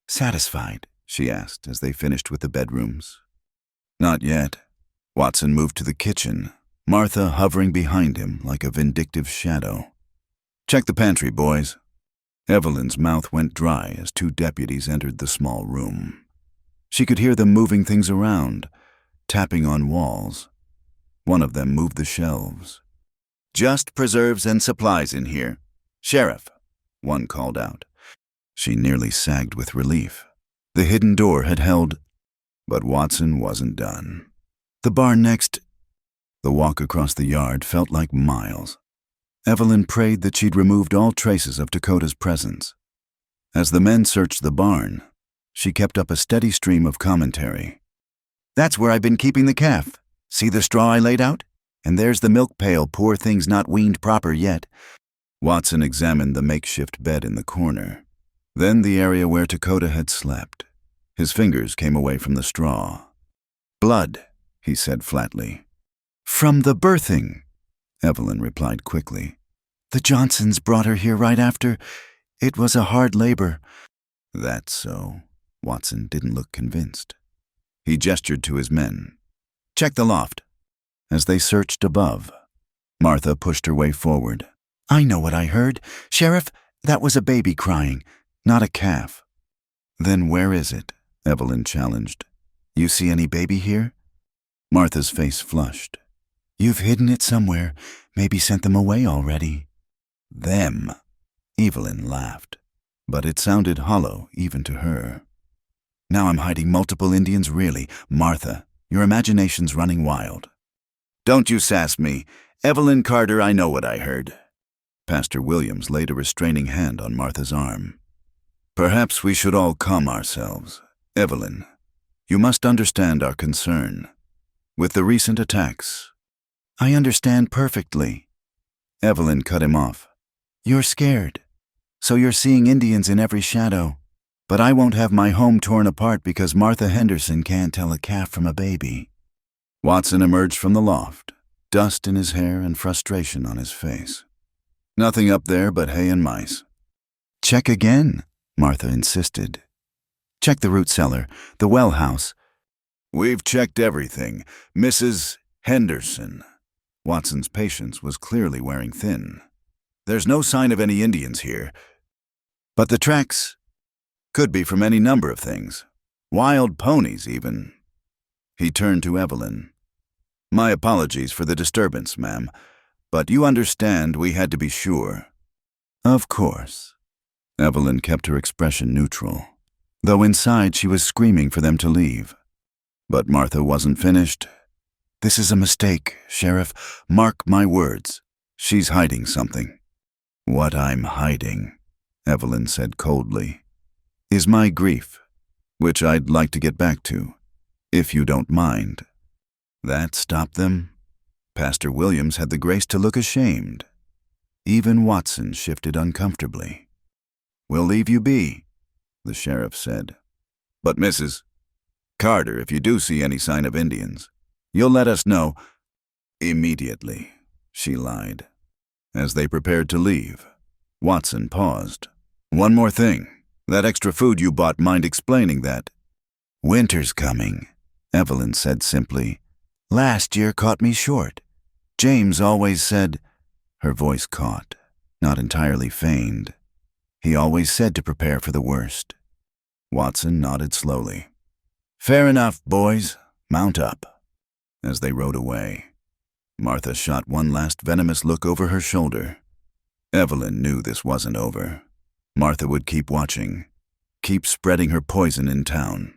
Speaker 1: "Satisfied?" she asked as they finished with the bedrooms. "Not yet." Watson moved to the kitchen, Martha hovering behind him like a vindictive shadow. "Check the pantry, boys." Evelyn's mouth went dry as 2 deputies entered the small room. She could hear them moving things around, tapping on walls. One of them moved the shelves.
Speaker 2: Just preserves and supplies in here. Sheriff,
Speaker 1: one called out. She nearly sagged with relief. The hidden door had held, but Watson wasn't done. The barn next. The walk across the yard felt like miles. Evelyn prayed that she'd removed all traces of Dakota's presence. As the men searched the barn, she kept up a steady stream of commentary.
Speaker 2: That's where I've been keeping the calf. See the straw I laid out? And there's the milk pail, poor thing's not weaned proper yet.
Speaker 1: Watson examined the makeshift bed in the corner, then the area where Dakota had slept. His fingers came away from the straw.
Speaker 2: Blood,
Speaker 1: he said flatly.
Speaker 2: From the birthing,
Speaker 1: Evelyn replied quickly.
Speaker 2: The Johnsons brought her here right after. It was a hard labor.
Speaker 1: That's so. Watson didn't look convinced. He gestured to his men.
Speaker 2: Check the loft.
Speaker 1: As they searched above, Martha pushed her way forward.
Speaker 2: I know what I heard. Sheriff, that was a baby crying, not a calf.
Speaker 1: Then where is it? Evelyn challenged.
Speaker 2: You see any baby here?
Speaker 1: Martha's face flushed.
Speaker 2: You've hidden it somewhere. Maybe sent them away already.
Speaker 1: Them? Evelyn laughed, but it sounded hollow even to her.
Speaker 2: Now I'm hiding multiple Indians, really. Martha, your imagination's running wild.
Speaker 1: Don't you sass me. Evelyn Carter, I know what I heard. Pastor Williams laid a restraining hand on Martha's arm. Perhaps we should all calm ourselves. Evelyn, you must understand our concern. With the recent attacks.
Speaker 2: I understand perfectly.
Speaker 1: Evelyn cut him off.
Speaker 2: You're scared. So you're seeing Indians in every shadow. But I won't have my home torn apart because Martha Henderson can't tell a calf from a baby.
Speaker 1: Watson emerged from the loft, dust in his hair and frustration on his face. Nothing up there but hay and mice.
Speaker 2: Check again, Martha insisted. Check the root cellar, the well house.
Speaker 1: We've checked everything. Mrs. Henderson. Watson's patience was clearly wearing thin. There's no sign of any Indians here. But the tracks could be from any number of things. Wild ponies, even. He turned to Evelyn. My apologies for the disturbance, ma'am, but you understand we had to be sure.
Speaker 2: Of course.
Speaker 1: Evelyn kept her expression neutral, though inside she was screaming for them to leave. But Martha wasn't finished.
Speaker 2: This is a mistake, Sheriff. Mark my words.
Speaker 1: She's hiding something. What I'm hiding, Evelyn said coldly, is my grief, which I'd like to get back to, if you don't mind. That stopped them? Pastor Williams had the grace to look ashamed. Even Watson shifted uncomfortably. We'll leave you be, the sheriff said. But Mrs. Carter, if you do see any sign of Indians, you'll let us know immediately, she lied. As they prepared to leave, Watson paused. One more thing. That extra food you bought, mind explaining that?
Speaker 2: Winter's coming, Evelyn said simply. Last year caught me short. James always said, her voice caught, not entirely feigned. He always said to prepare for the worst.
Speaker 1: Watson nodded slowly.
Speaker 2: Fair enough, boys. Mount up.
Speaker 1: As they rode away, Martha shot one last venomous look over her shoulder. Evelyn knew this wasn't over. Martha would keep watching, keep spreading her poison in town.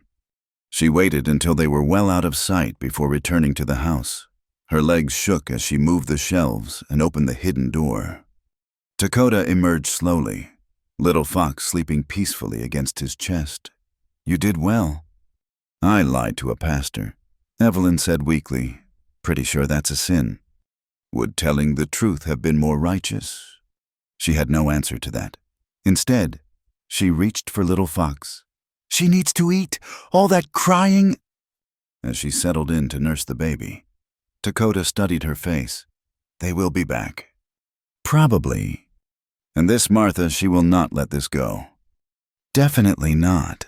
Speaker 1: She waited until they were well out of sight before returning to the house. Her legs shook as she moved the shelves and opened the hidden door. Dakota emerged slowly, Little Fox sleeping peacefully against his chest. You did well. I lied to a pastor, Evelyn said weakly. Pretty sure that's a sin. Would telling the truth have been more righteous? She had no answer to that. Instead, she reached for Little Fox.
Speaker 2: She needs to eat. All that crying.
Speaker 1: As she settled in to nurse the baby, Dakota studied her face. They will be back. Probably. And this Martha, she will not let this go.
Speaker 2: Definitely not.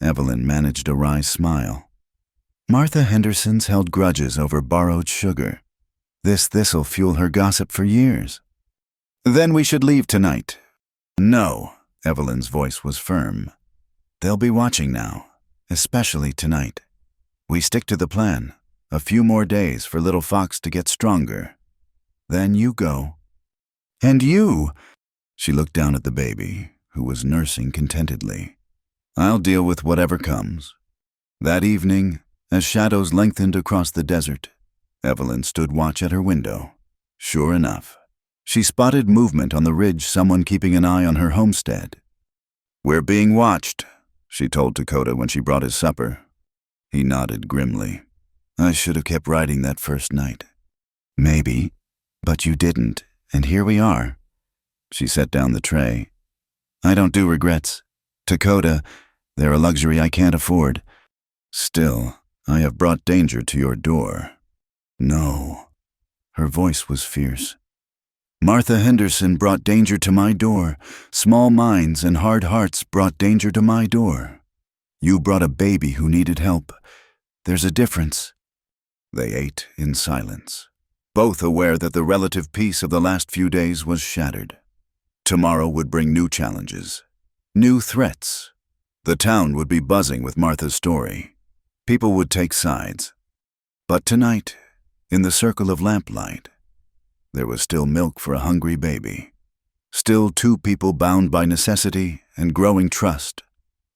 Speaker 1: Evelyn managed a wry smile. Martha Henderson's held grudges over borrowed sugar. This'll fuel her gossip for years. Then we should leave tonight. No, Evelyn's voice was firm. They'll be watching now.
Speaker 2: especially tonight. We stick to the plan. A few more days for little Fox to get stronger. Then you go. And you! She looked down at the baby, who was nursing contentedly. I'll deal with whatever comes. That evening, as shadows lengthened across the desert, Evelyn stood watch at her window. Sure enough, she spotted movement on the ridge, someone keeping an eye on her homestead. "We're being watched," she told Dakota when she brought his supper. He nodded grimly. "I should have kept riding that first night." "Maybe, but you didn't, and here we are." She set down the tray. "I don't do regrets. Dakota, they're a luxury I can't afford. Still, I have brought danger to your door." "No." Her voice was fierce. "Martha Henderson brought danger to my door. Small minds and hard hearts brought danger to my door. You brought a baby who needed help. There's a difference." They ate in silence, both aware that the relative peace of the last few days was shattered. Tomorrow would bring new challenges, new threats. The town would be buzzing with Martha's story. People would take sides. But tonight, in the circle of lamplight, there was still milk for a hungry baby. Still two people bound by necessity and growing trust.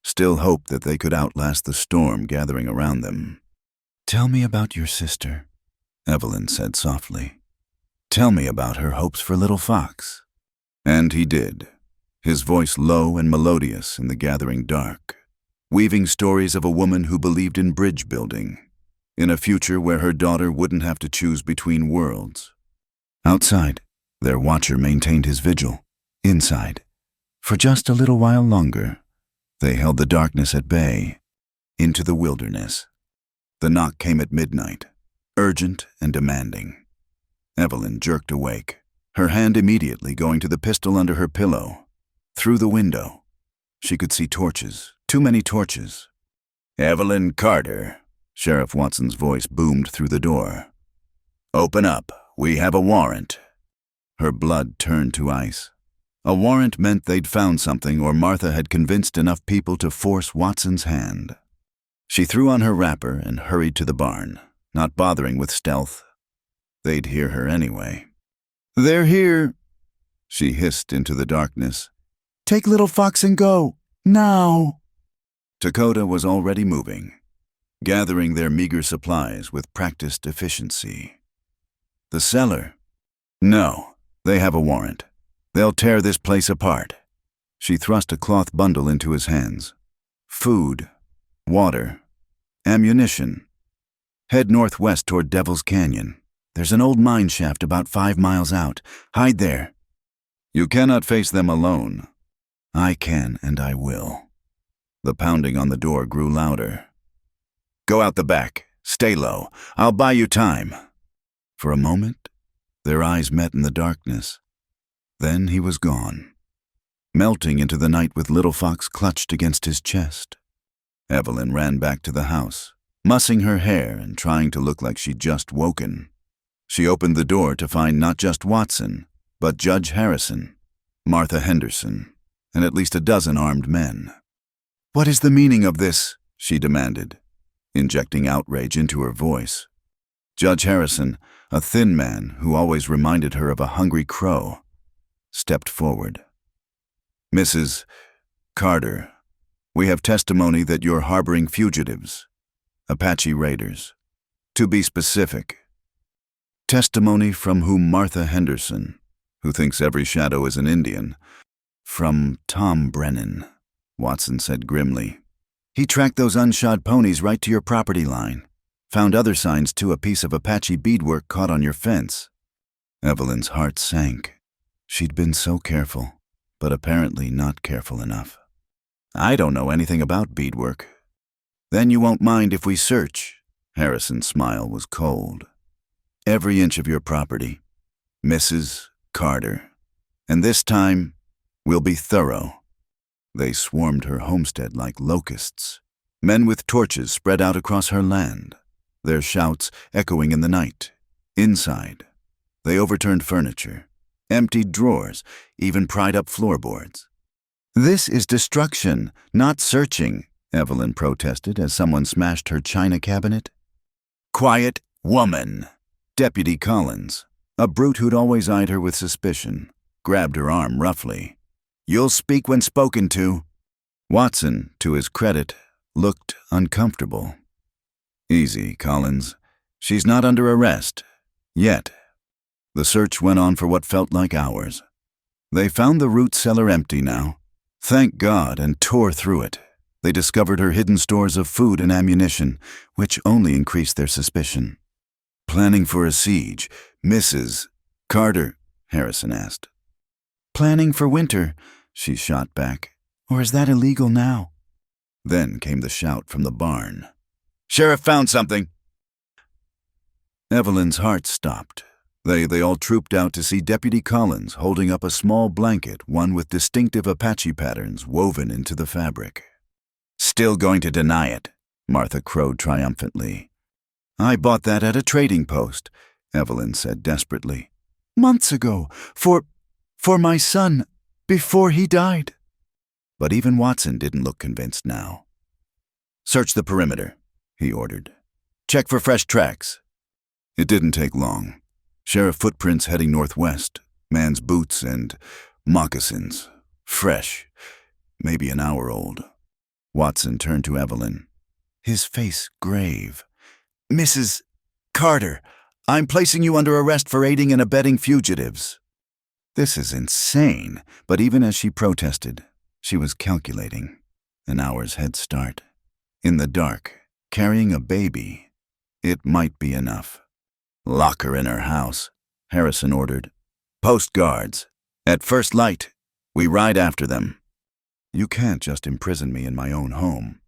Speaker 2: Still hope that they could outlast the storm gathering around them. "Tell me about your sister," Evelyn said softly. "Tell me about her hopes for little Fox." And he did, his voice low and melodious in the gathering dark, weaving stories of a woman who believed in bridge building, in a future where her daughter wouldn't have to choose between worlds. Outside, their watcher maintained his vigil. Inside, for just a little while longer, they held the darkness at bay, into the wilderness. The knock came at midnight, urgent and demanding. Evelyn jerked awake, her hand immediately going to the pistol under her pillow. Through the window, she could see torches, too many torches. "Evelyn Carter," Sheriff Watson's voice boomed through the door. "Open up, we have a warrant." Her blood turned to ice. A warrant meant they'd found something, or Martha had convinced enough people to force Watson's hand. She threw on her wrapper and hurried to the barn, not bothering with stealth. They'd hear her anyway. "They're here," she hissed into the darkness. "Take little Fox and go, now." Dakota was already moving, gathering their meager supplies with practiced efficiency. "The cellar?" "No, they have a warrant. They'll tear this place apart." She thrust a cloth bundle into his hands. "Food, water, ammunition. Head northwest toward Devil's Canyon. There's an old mine shaft about 5 miles out. Hide there." "You cannot face them alone." "I can, and I will." The pounding on the door grew louder. "Go out the back. Stay low. I'll buy you time." For a moment, their eyes met in the darkness. Then he was gone, melting into the night with little Fox clutched against his chest. Evelyn ran back to the house, mussing her hair and trying to look like she'd just woken. She opened the door to find not just Watson, but Judge Harrison, Martha Henderson, and at least a dozen armed men. "What is the meaning of this?" she demanded, injecting outrage into her voice. Judge Harrison, a thin man who always reminded her of a hungry crow, stepped forward. "Mrs. Carter, we have testimony that you're harboring fugitives, Apache raiders. To be specific, testimony from whom Martha Henderson, who thinks every shadow is an Indian, from Tom Brennan," Watson said grimly. "He tracked those unshod ponies right to your property line. Found other signs too, a piece of Apache beadwork caught on your fence." Evelyn's heart sank. She'd been so careful, but apparently not careful enough. "I don't know anything about beadwork." "Then you won't mind if we search?" Harrison's smile was cold. "Every inch of your property, Mrs. Carter. And this time, we'll be thorough." They swarmed her homestead like locusts. Men with torches spread out across her land, their shouts echoing in the night. Inside, they overturned furniture, emptied drawers, even pried up floorboards. "This is destruction, not searching,"
Speaker 1: Evelyn protested as someone smashed her china cabinet. Quiet woman. Deputy Collins, a brute who'd always eyed her with suspicion, grabbed her arm roughly. You'll speak when spoken to. Watson, to his credit, looked uncomfortable. Easy, Collins. She's not under arrest. Yet. The search went on for what felt like hours. They found the root cellar empty now. Thank God, and tore through it. They discovered her hidden stores of food and ammunition, which only increased their suspicion. Planning for a siege, Mrs. Carter, Harrison asked. Planning for winter, she shot back. Or is that illegal now? Then came the shout from the barn. Sheriff found something. Evelyn's heart stopped. They all trooped out to see Deputy Collins holding up a small blanket, one with distinctive Apache patterns woven into the fabric. Still going to deny it, Martha crowed triumphantly. I bought that at a trading post, Evelyn said desperately. Months ago, for my son, before he died. But even Watson didn't look convinced now. Search the perimeter, he ordered. Check for fresh tracks. It didn't take long. Sheriff footprints heading northwest, man's boots and moccasins. Fresh, maybe an hour old. Watson turned to Evelyn, his face grave. Mrs. Carter, I'm placing you under arrest for aiding and abetting fugitives. This is insane, but even as she protested, she was calculating. An hour's head start. In the dark, carrying a baby. It might be enough. Lock her in her house, Harrison ordered. Post guards. At first light, we ride after them. You can't just imprison me in my own home.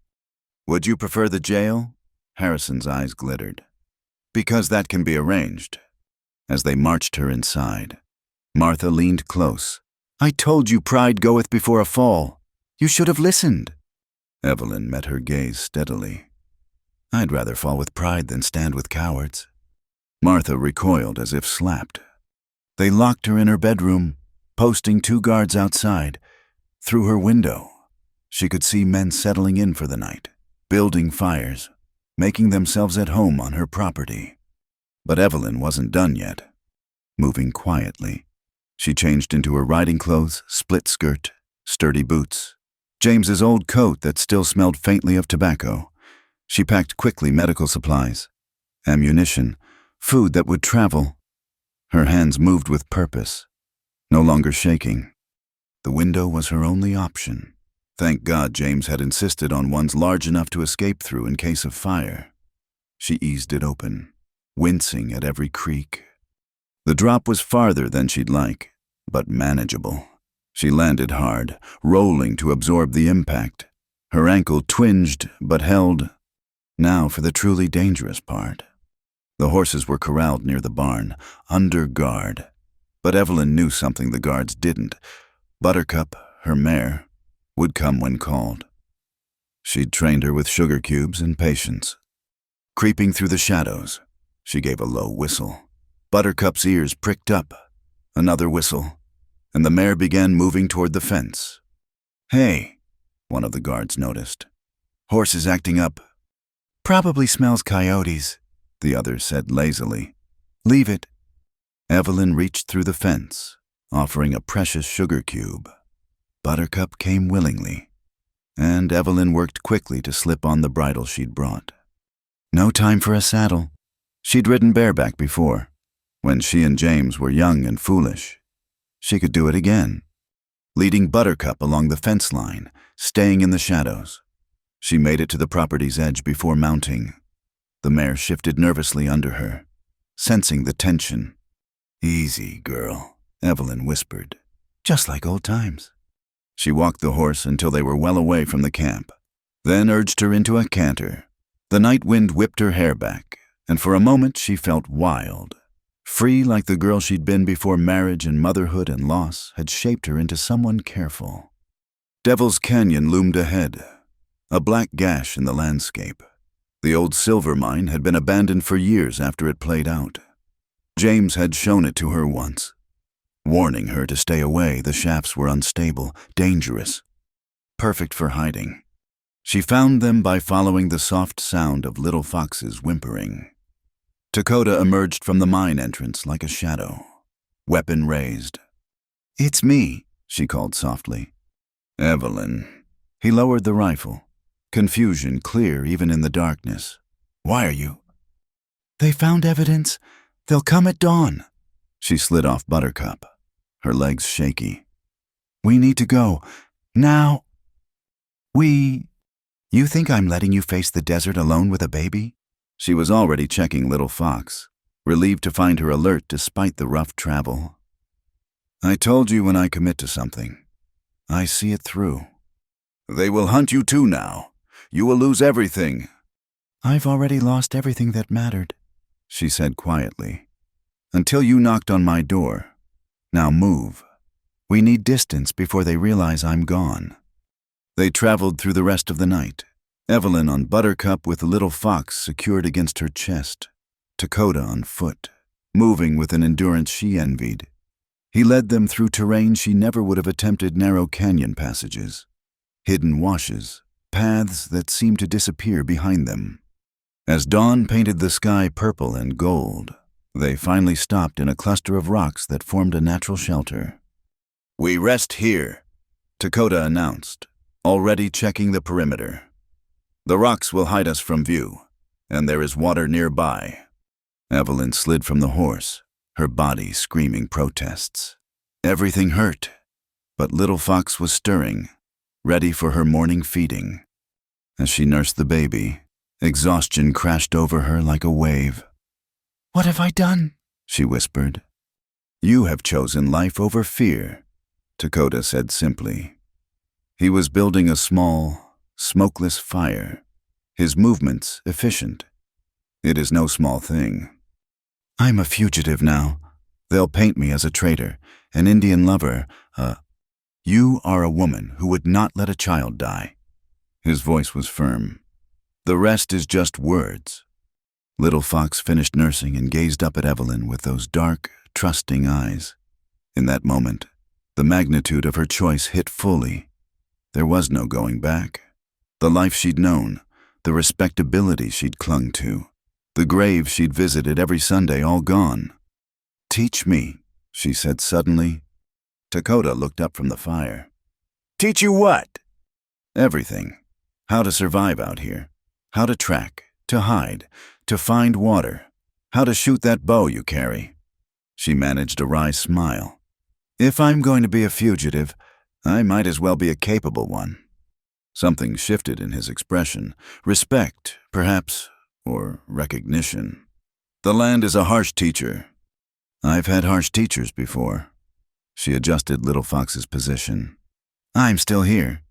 Speaker 1: Would you prefer the jail? Harrison's eyes glittered. Because that can be arranged. As they marched her inside, Martha leaned close. I told you pride goeth before a fall. You should have listened. Evelyn met her gaze steadily. I'd rather fall with pride than stand with cowards. Martha recoiled as if slapped. They locked her in her bedroom, posting 2 guards outside. Through her window, she could see men settling in for the night, building fires, making themselves at home on her property. But Evelyn wasn't done yet. Moving quietly, she changed into her riding clothes, split skirt, sturdy boots, James's old coat that still smelled faintly of tobacco. She packed quickly medical supplies, ammunition, food that would travel. Her hands moved with purpose, no longer shaking. The window was her only option. Thank God James had insisted on ones large enough to escape through in case of fire. She eased it open, wincing at every creak. The drop was farther than she'd like, but manageable. She landed hard, rolling to absorb the impact. Her ankle twinged but held. Now for the truly dangerous part. The horses were corralled near the barn, under guard. But Evelyn knew something the guards didn't. Buttercup, her mare, would come when called. She'd trained her with sugar cubes and patience. Creeping through the shadows, she gave a low whistle. Buttercup's ears pricked up. Another whistle, and the mare began moving toward the fence. Hey, one of the guards noticed. Horse is acting up. Probably smells coyotes, the other said lazily. Leave it. Evelyn reached through the fence, offering a precious sugar cube. Buttercup came willingly, and Evelyn worked quickly to slip on the bridle she'd brought. No time for a saddle. She'd ridden bareback before, when she and James were young and foolish. She could do it again. Leading Buttercup along the fence line, staying in the shadows. She made it to the property's edge before mounting. The mare shifted nervously under her, sensing the tension. Easy, girl, Evelyn whispered. Just like old times. She walked the horse until they were well away from the camp, then urged her into a canter. The night wind whipped her hair back, and for a moment she felt wild. Free like the girl she'd been before marriage and motherhood and loss had shaped her into someone careful. Devil's Canyon loomed ahead, a black gash in the landscape. The old silver mine had been abandoned for years after it played out. James had shown it to her once, warning her to stay away. The shafts were unstable, dangerous, perfect for hiding. She found them by following the soft sound of little foxes whimpering. Dakota emerged from the mine entrance like a shadow, weapon raised.
Speaker 2: "It's me,"
Speaker 1: she called softly. "Evelyn." He lowered the rifle, confusion clear even in the darkness.
Speaker 2: "Why are you?" "They found evidence. They'll come at dawn."
Speaker 1: She slid off Buttercup, her legs shaky.
Speaker 2: "We need to go. Now." You think I'm letting you face the desert alone with a baby?"
Speaker 1: She was already checking Little Fox, relieved to find her alert despite the rough travel. "I told you when I commit to something, I see it through. They will hunt you too now. You will lose everything."
Speaker 2: "I've already lost everything that mattered,"
Speaker 1: she said quietly. "Until you knocked on my door. Now move. We need distance before they realize I'm gone." They traveled through the rest of the night, Evelyn on Buttercup with Little Fox secured against her chest, Dakota on foot, moving with an endurance she envied. He led them through terrain she never would have attempted, narrow canyon passages, hidden washes, paths that seemed to disappear behind them. As dawn painted the sky purple and gold, they finally stopped in a cluster of rocks that formed a natural shelter. "We rest here," Dakota announced, already checking the perimeter. "The rocks will hide us from view, and there is water nearby." Evelyn slid from the horse, her body screaming protests. Everything hurt, but Little Fox was stirring, ready for her morning feeding. As she nursed the baby, exhaustion crashed over her like a wave.
Speaker 2: "What have I done?"
Speaker 1: she whispered. "You have chosen life over fear," Dakota said simply. He was building a small, smokeless fire, his movements efficient. It is no small thing. "I'm a fugitive now. They'll paint me as a traitor, an Indian lover, You are a woman who would not let a child die." His voice was firm. "The rest is just words." Little Fox finished nursing and gazed up at Evelyn with those dark, trusting eyes. In that moment, the magnitude of her choice hit fully. There was no going back. The life she'd known, the respectability she'd clung to, the grave she'd visited every Sunday, all gone. "Teach me," she said suddenly. Dakota looked up from the fire.
Speaker 2: "Teach you what?"
Speaker 1: "Everything. How to survive out here. How to track, to hide, to find water. How to shoot that bow you carry." She managed a wry smile. "If I'm going to be a fugitive, I might as well be a capable one." Something shifted in his expression. Respect, perhaps, or recognition. "The land is a harsh teacher." "I've had harsh teachers before." She adjusted Little Fox's position. "I'm still here."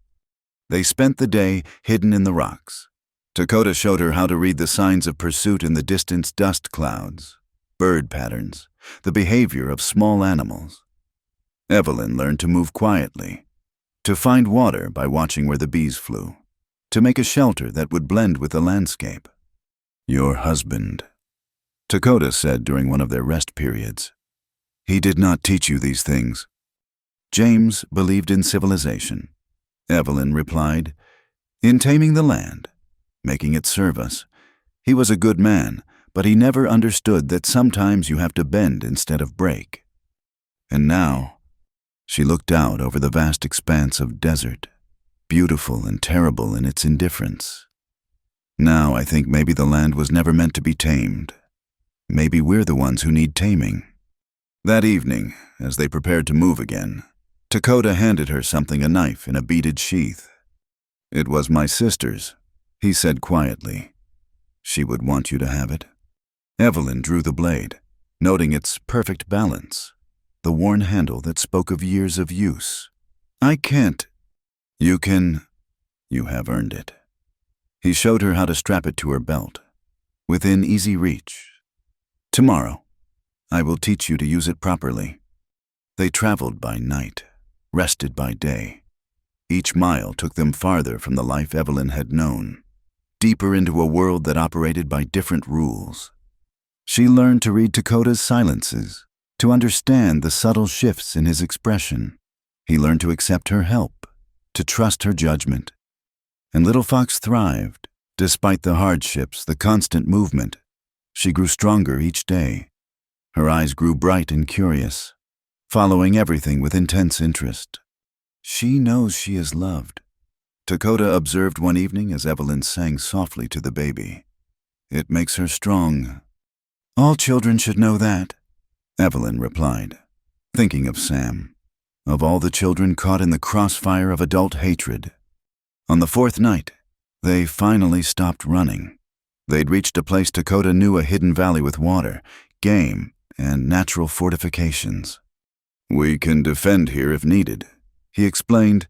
Speaker 1: They spent the day hidden in the rocks. Dakota showed her how to read the signs of pursuit in the distant dust clouds, bird patterns, the behavior of small animals. Evelyn learned to move quietly, to find water by watching where the bees flew, to make a shelter that would blend with the landscape. "Your husband," Dakota said during one of their rest periods. "He did not teach you these things." James believed in civilization. Evelyn replied, "In taming the land, making it serve us. He was a good man, but he never understood that sometimes you have to bend instead of break." And now, she looked out over the vast expanse of desert, beautiful and terrible in its indifference. "Now I think maybe the land was never meant to be tamed. Maybe we're the ones who need taming." That evening, as they prepared to move again, Dakota handed her something, a knife in a beaded sheath. "It was my sister's," he said quietly. "She would want you to have it." Evelyn drew the blade, noting its perfect balance, the worn handle that spoke of years of use. "I can't." "You can. You have earned it." He showed her how to strap it to her belt, within easy reach. "Tomorrow, I will teach you to use it properly." They traveled by night, rested by day. Each mile took them farther from the life Evelyn had known, deeper into a world that operated by different rules. She learned to read Dakota's silences, to understand the subtle shifts in his expression. He learned to accept her help, to trust her judgment. And Little Fox thrived. Despite the hardships, the constant movement, she grew stronger each day. Her eyes grew bright and curious, following everything with intense interest. She knows she is loved. Dakota observed one evening as Evelyn sang softly to the baby. It makes her strong. All children should know that, Evelyn replied, thinking of Sam, of all the children caught in the crossfire of adult hatred. On the fourth night, they finally stopped running. They'd reached a place Dakota knew, a hidden valley with water, game, and natural fortifications. We can defend here if needed, he explained,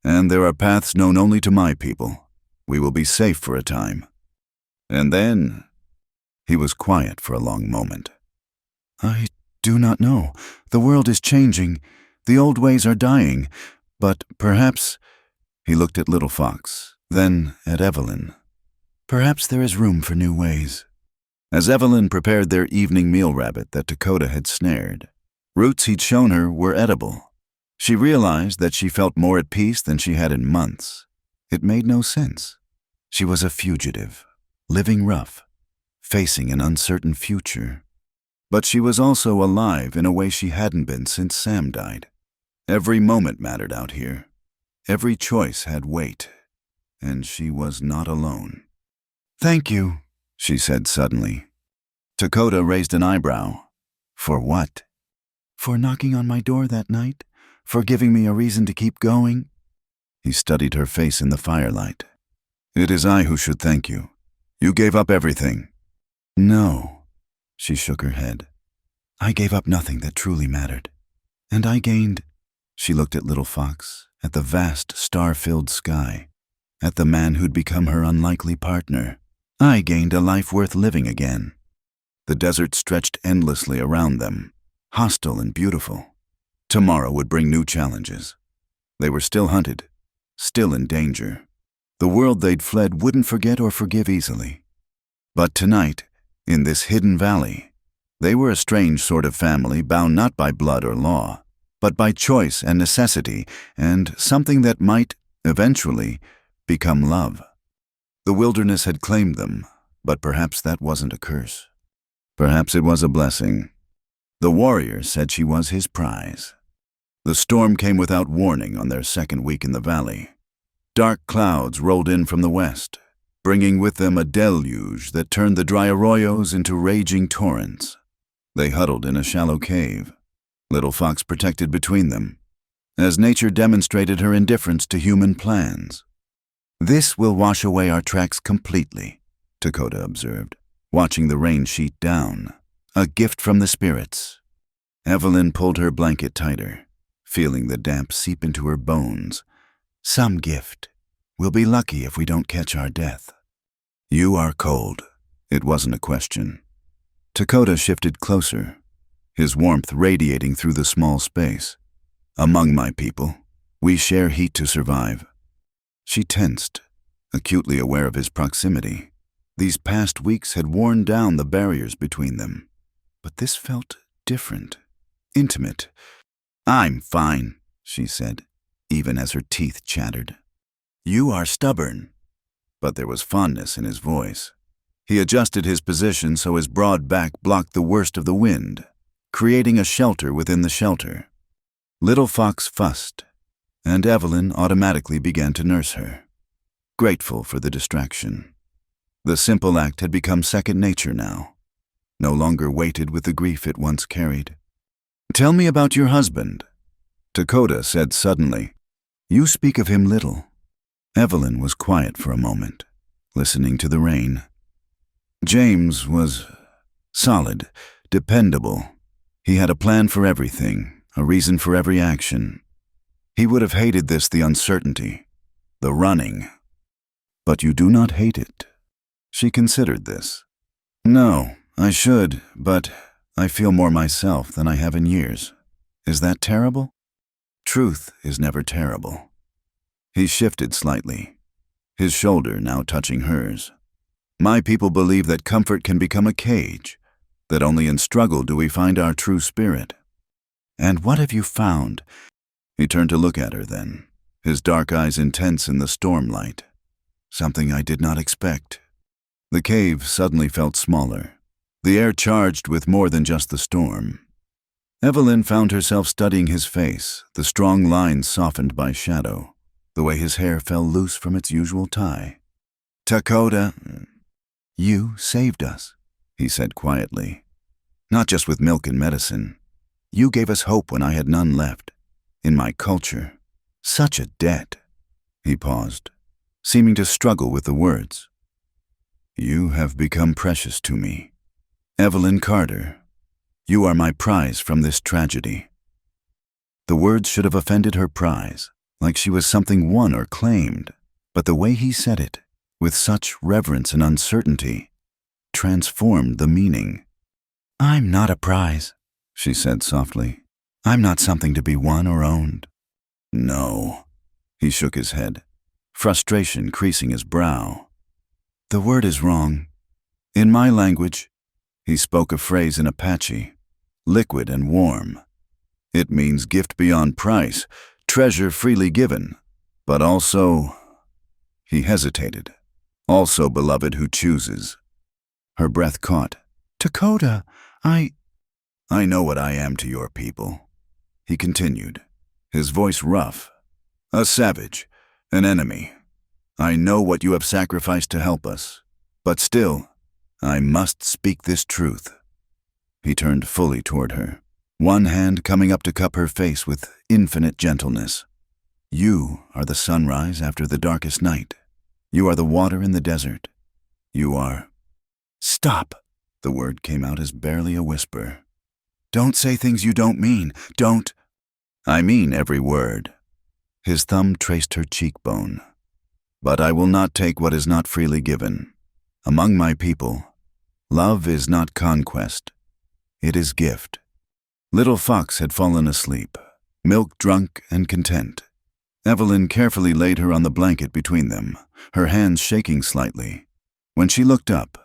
Speaker 1: and there are paths known only to my people. We will be safe for a time. And then, he was quiet for a long moment. I do not know. The world is changing. The old ways are dying. But perhaps, he looked at Little Fox, then at Evelyn. Perhaps there is room for new ways. As Evelyn prepared their evening meal rabbit that Dakota had snared, roots he'd shown her were edible. She realized that she felt more at peace than she had in months. It made no sense. She was a fugitive, living rough, facing an uncertain future. But she was also alive in a way she hadn't been since Sam died. Every moment mattered out here. Every choice had weight, and she was not alone. Thank you, she said suddenly. Dakota raised an eyebrow. For what? For knocking on my door that night? For giving me a reason to keep going? He studied her face in the firelight. It is I who should thank you. You gave up everything. No, she shook her head. I gave up nothing that truly mattered. And I gained... She looked at Little Fox, at the vast, star-filled sky, at the man who'd become her unlikely partner. I gained a life worth living again. The desert stretched endlessly around them, hostile and beautiful. Tomorrow would bring new challenges. They were still hunted, still in danger. The world they'd fled wouldn't forget or forgive easily. But tonight, in this hidden valley, they were a strange sort of family bound not by blood or law, but by choice and necessity and something that might, eventually, become love. The wilderness had claimed them, but perhaps that wasn't a curse. Perhaps it was a blessing. The warrior said she was his prize. The storm came without warning on their second week in the valley. Dark clouds rolled in from the west, bringing with them a deluge that turned the dry arroyos into raging torrents. They huddled in a shallow cave, Little Fox protected between them, as nature demonstrated her indifference to human plans. This will wash away our tracks completely, Dakota observed, watching the rain sheet down. A gift from the spirits. Evelyn pulled her blanket tighter, feeling the damp seep into her bones. Some gift. We'll be lucky if we don't catch our death. You are cold. It wasn't a question. Dakota shifted closer, his warmth radiating through the small space. Among my people, we share heat to survive. She tensed, acutely aware of his proximity. These past weeks had worn down the barriers between them. But this felt different, intimate. I'm fine, she said, even as her teeth chattered. You are stubborn. But there was fondness in his voice. He adjusted his position so his broad back blocked the worst of the wind, creating a shelter within the shelter. Little Fox fussed, and Evelyn automatically began to nurse her, grateful for the distraction. The simple act had become second nature now, no longer weighted with the grief it once carried. Tell me about your husband, Dakota said suddenly. You speak of him little. Evelyn was quiet for a moment, listening to the rain. James was solid, dependable. He had a plan for everything, a reason for every action. He would have hated the uncertainty, the running. But you do not hate it. She considered this. No, I should, but I feel more myself than I have in years. Is that terrible? Truth is never terrible. He shifted slightly, his shoulder now touching hers. My people believe that comfort can become a cage, that only in struggle do we find our true spirit. And what have you found? He turned to look at her then, his dark eyes intense in the storm light. something I did not expect. The cave suddenly felt smaller, the air charged with more than just the storm. Evelyn found herself studying his face, the strong lines softened by shadow, the way his hair fell loose from its usual tie. "Dakota, you saved us," he said quietly. "Not just with milk and medicine. You gave us hope when I had none left. In my culture, such a debt." He paused, seeming to struggle with the words. "You have become precious to me. Evelyn Carter, you are my prize from this tragedy." The words should have offended her prize, like she was something won or claimed, but the way he said it, with such reverence and uncertainty, transformed the meaning. "I'm not a prize," she said softly. "I'm not something to be won or owned." "No," he shook his head, frustration creasing his brow. "The word is wrong. In my language," he spoke a phrase in Apache, liquid and warm. "It means gift beyond price, treasure freely given, but also," he hesitated, "also beloved who chooses." Her breath caught. "Dakota, I know what I am to your people," he continued, his voice rough. "A savage, an enemy. I know what you have sacrificed to help us, but still, I must speak this truth." He turned fully toward her, one hand coming up to cup her face with infinite gentleness. "You are the sunrise after the darkest night. You are the water in the desert. You are—" "Stop!" The word came out as barely a whisper. "Don't say things you don't mean. Don't—" "I mean every word." His thumb traced her cheekbone. "But I will not take what is not freely given. Among my people, love is not conquest. It is gift." Little Fox had fallen asleep, milk drunk and content. Evelyn carefully laid her on the blanket between them, her hands shaking slightly. When she looked up,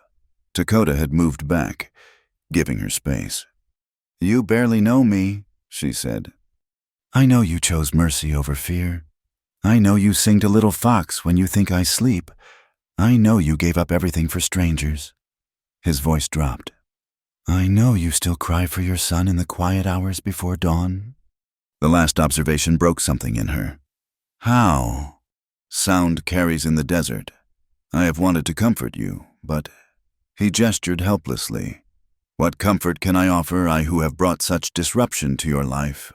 Speaker 1: Dakota had moved back, giving her space. "You barely know me," she said. "I know you chose mercy over fear. I know you sing to Little Fox when you think I sleep. I know you gave up everything for strangers." His voice dropped. "I know you still cry for your son in the quiet hours before dawn." The last observation broke something in her. "How?" "Sound carries in the desert. I have wanted to comfort you, but—" He gestured helplessly. "What comfort can I offer, I who have brought such disruption to your life?"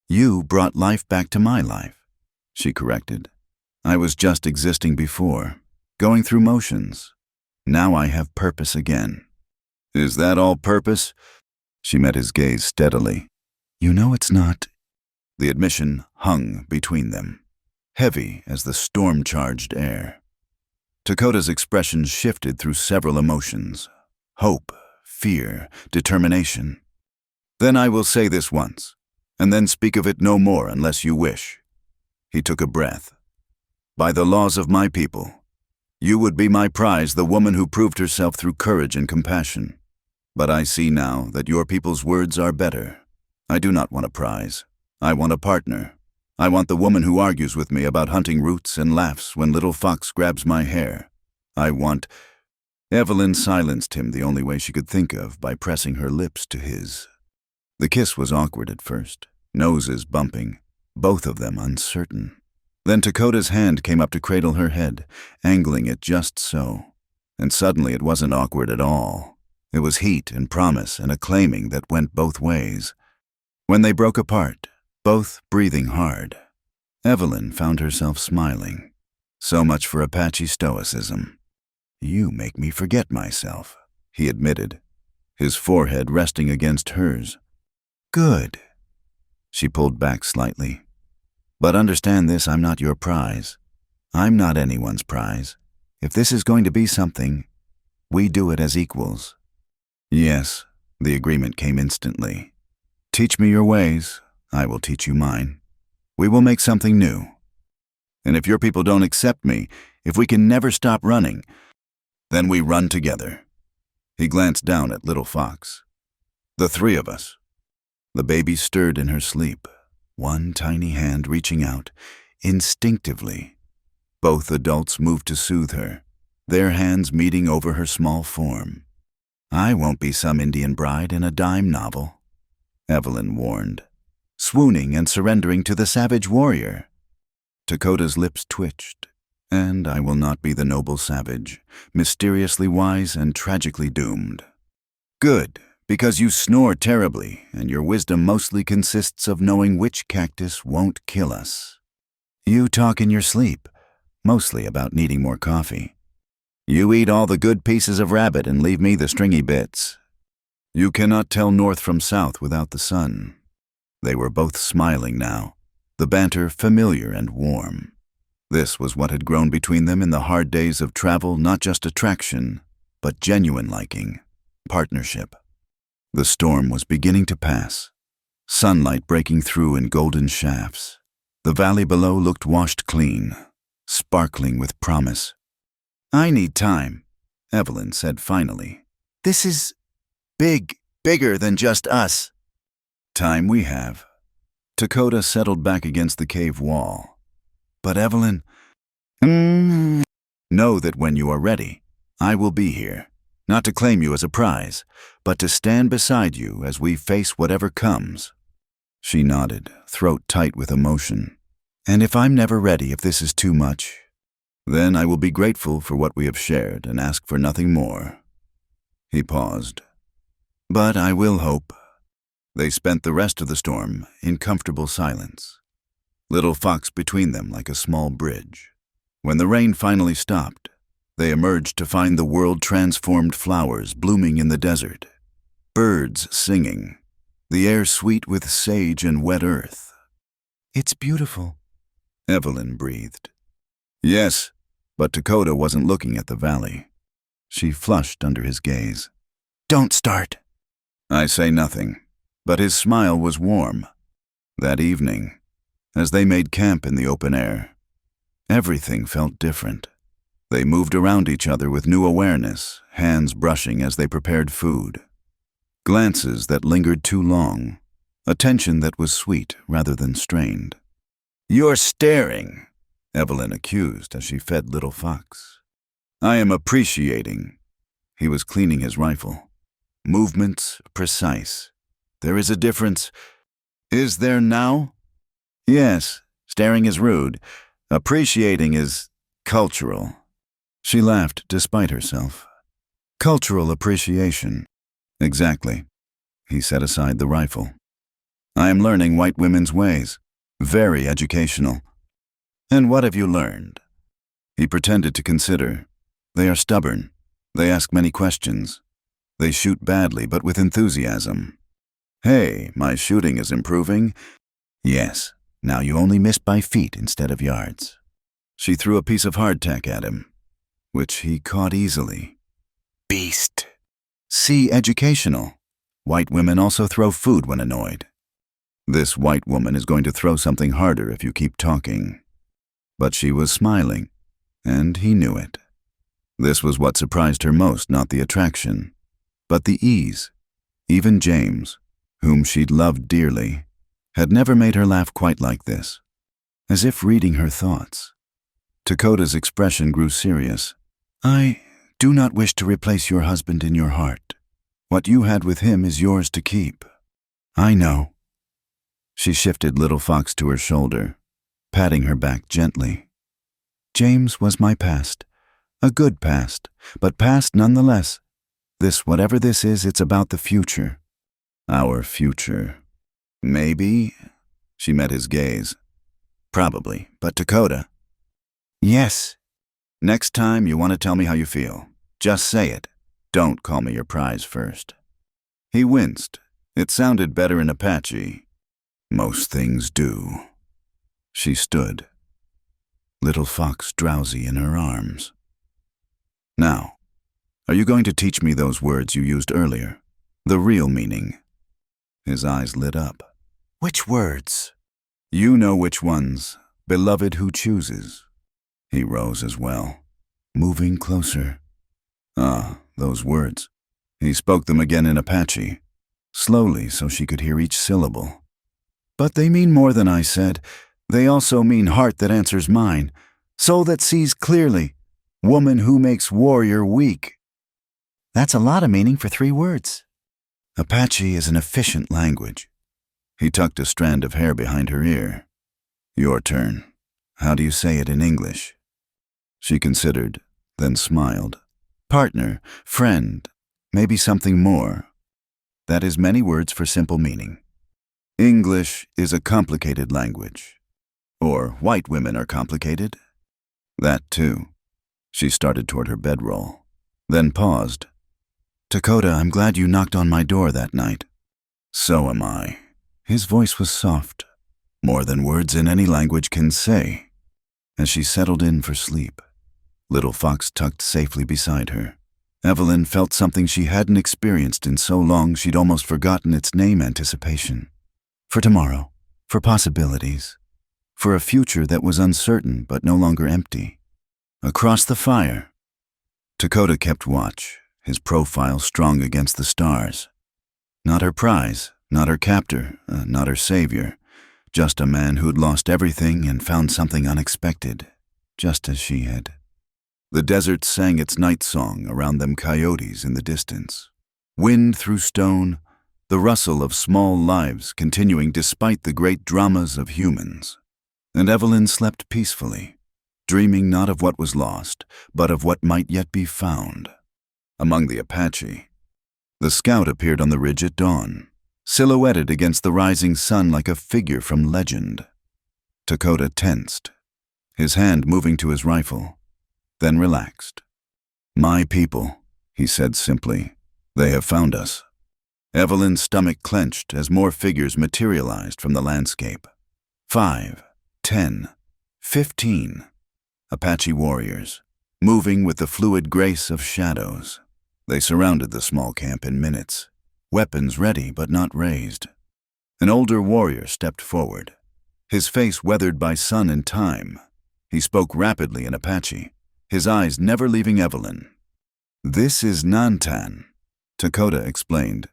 Speaker 1: "You brought life back to my life," she corrected. "I was just existing before, going through motions. Now I have purpose again." "Is that all purpose?" She met his gaze steadily. "You know it's not." The admission hung between them, heavy as the storm-charged air. Dakota's expression shifted through several emotions: hope, fear, determination. "Then I will say this once, and then speak of it no more unless you wish." He took a breath. "By the laws of my people, you would be my prize, the woman who proved herself through courage and compassion. But I see now that your people's words are better. I do not want a prize. I want a partner. I want the woman who argues with me about hunting roots and laughs when Little Fox grabs my hair. I want—" Evelyn silenced him the only way she could think of, by pressing her lips to his. The kiss was awkward at first, noses bumping, both of them uncertain. Then Dakota's hand came up to cradle her head, angling it just so. And suddenly it wasn't awkward at all. It was heat and promise and a claiming that went both ways. When they broke apart, both breathing hard, Evelyn found herself smiling. So much for Apache stoicism. "You make me forget myself," he admitted, his forehead resting against hers. "Good." She pulled back slightly. "But understand this, I'm not your prize. I'm not anyone's prize. If this is going to be something, we do it as equals." "Yes," the agreement came instantly. "Teach me your ways, I will teach you mine. We will make something new. And if your people don't accept me, if we can never stop running, then we run together." He glanced down at Little Fox. "The three of us." The baby stirred in her sleep, one tiny hand reaching out, instinctively. Both adults moved to soothe her, their hands meeting over her small form.
Speaker 2: I won't be some Indian bride in a dime novel, Evelyn warned, swooning and surrendering to the savage warrior.
Speaker 1: Dakota's lips twitched. And I will not be the noble savage, mysteriously wise and tragically doomed.
Speaker 2: Good, because you snore terribly, and your wisdom mostly consists of knowing which cactus won't kill us. You talk in your sleep, mostly about needing more coffee. You eat all the good pieces of rabbit and leave me the stringy bits.
Speaker 1: You cannot tell north from south without the sun. They were both smiling now, the banter familiar and warm. This was what had grown between them in the hard days of travel, not just attraction, but genuine liking, partnership. The storm was beginning to pass, sunlight breaking through in golden shafts. The valley below looked washed clean, sparkling with promise.
Speaker 2: I need time, Evelyn said finally. This is bigger than just us.
Speaker 1: Time we have. Dakota settled back against the cave wall. But Evelyn, know that when you are ready, I will be here, not to claim you as a prize, but to stand beside you as we face whatever comes. She nodded, throat tight with emotion.
Speaker 2: And if I'm never ready, if this is too much,
Speaker 1: then I will be grateful for what we have shared and ask for nothing more. He paused. But I will hope. They spent the rest of the storm in comfortable silence. Little Fox between them like a small bridge. When the rain finally stopped, they emerged to find the world-transformed flowers blooming in the desert, birds singing, the air sweet with sage and wet earth.
Speaker 2: It's beautiful,
Speaker 1: Evelyn breathed. Yes, but Dakota wasn't looking at the valley. She flushed under his gaze.
Speaker 2: Don't start.
Speaker 1: I say nothing, but his smile was warm. That evening, as they made camp in the open air, everything felt different. They moved around each other with new awareness, hands brushing as they prepared food. Glances that lingered too long, attention that was sweet rather than strained.
Speaker 2: You're staring,
Speaker 1: Evelyn accused as she fed Little Fox. I am appreciating. He was cleaning his rifle. Movements precise. There is a difference. Is there now?
Speaker 2: Yes, staring is rude. Appreciating is cultural.
Speaker 1: She laughed despite herself. Cultural appreciation. Exactly. He set aside the rifle. I am learning white women's ways. Very educational.
Speaker 2: And what have you learned?
Speaker 1: He pretended to consider. They are stubborn. They ask many questions. They shoot badly, but with enthusiasm. Hey, my shooting is improving.
Speaker 2: Yes. Now you only miss by feet instead of yards.
Speaker 1: She threw a piece of hardtack at him, which he caught easily.
Speaker 2: Beast.
Speaker 1: See, educational. White women also throw food when annoyed. This white woman is going to throw something harder if you keep talking. But she was smiling, and he knew it. This was what surprised her most, not the attraction, but the ease. Even James, whom she'd loved dearly, had never made her laugh quite like this, as if reading her thoughts. Dakota's expression grew serious. I do not wish to replace your husband in your heart. What you had with him is yours to keep.
Speaker 2: I know.
Speaker 1: She shifted Little Fox to her shoulder, patting her back gently.
Speaker 2: James was my past. A good past, but past nonetheless. Whatever this is, it's about the future.
Speaker 1: Our future. Maybe. She met his gaze. Probably, but Dakota.
Speaker 2: Yes.
Speaker 1: Next time you want to tell me how you feel, just say it. Don't call me your prize first. He winced. It sounded better in Apache. Most things do. She stood, Little Fox drowsy in her arms. Now, are you going to teach me those words you used earlier? The real meaning? His eyes lit up.
Speaker 2: Which words?
Speaker 1: You know which ones. Beloved who chooses. He rose as well, moving closer. Ah, those words. He spoke them again in Apache, slowly so she could hear each syllable. But they mean more than I said. They also mean heart that answers mine.
Speaker 2: Soul that sees clearly. Woman who makes warrior weak. That's a lot of meaning for 3 words. Apache is an efficient language. He tucked a strand of hair behind her ear. Your turn. How do you say it in English? She considered, then smiled. Partner, friend, maybe something more. That is many words for simple meaning. English is a complicated language. Or white women are complicated. That too. She started toward her bedroll, then paused. Dakota, I'm glad you knocked on my door that night. So am I. His voice was soft, more than words in any language can say. As she settled in for sleep, Little Fox tucked safely beside her. Evelyn felt something she hadn't experienced in so long she'd almost forgotten its name: anticipation. For tomorrow, for possibilities, for a future that was uncertain but no longer empty. Across the fire, Dakota kept watch, his profile strong against the stars. Not her prize, not her captor, not her savior, just a man who'd lost everything and found something unexpected, just as she had. The desert sang its night song, around them coyotes in the distance. Wind through stone, the rustle of small lives continuing despite the great dramas of humans. And Evelyn slept peacefully, dreaming not of what was lost, but of what might yet be found. Among the Apache, the scout appeared on the ridge at dawn, silhouetted against the rising sun like a figure from legend. Dakota tensed, his hand moving to his rifle, then relaxed. My people, he said simply. They have found us. Evelyn's stomach clenched as more figures materialized from the landscape. 5, 10, 15. Apache warriors, moving with the fluid grace of shadows. They surrounded the small camp in minutes, weapons ready but not raised. An older warrior stepped forward, his face weathered by sun and time. He spoke rapidly in Apache, his eyes never leaving Evelyn. This is Nantan, Dakota explained,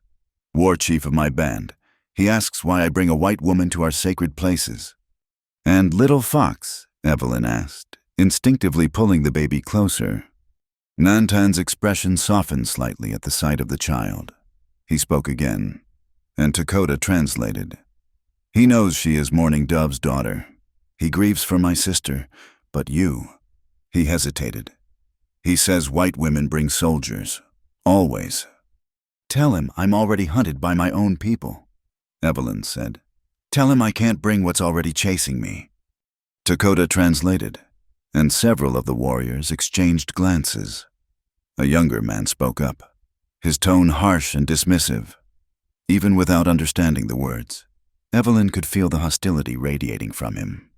Speaker 2: war chief of my band. He asks why I bring a white woman to our sacred places. And Little Fox, Evelyn asked, instinctively pulling the baby closer. Nantan's expression softened slightly at the sight of the child. He spoke again, and Dakota translated. He knows she is Mourning Dove's daughter. He grieves for my sister, but you. He hesitated. He says white women bring soldiers. Always. Tell him I'm already hunted by my own people, Evelyn said. Tell him I can't bring what's already chasing me. Dakota translated, and several of the warriors exchanged glances. A younger man spoke up, his tone harsh and dismissive. Even without understanding the words, Evelyn could feel the hostility radiating from him.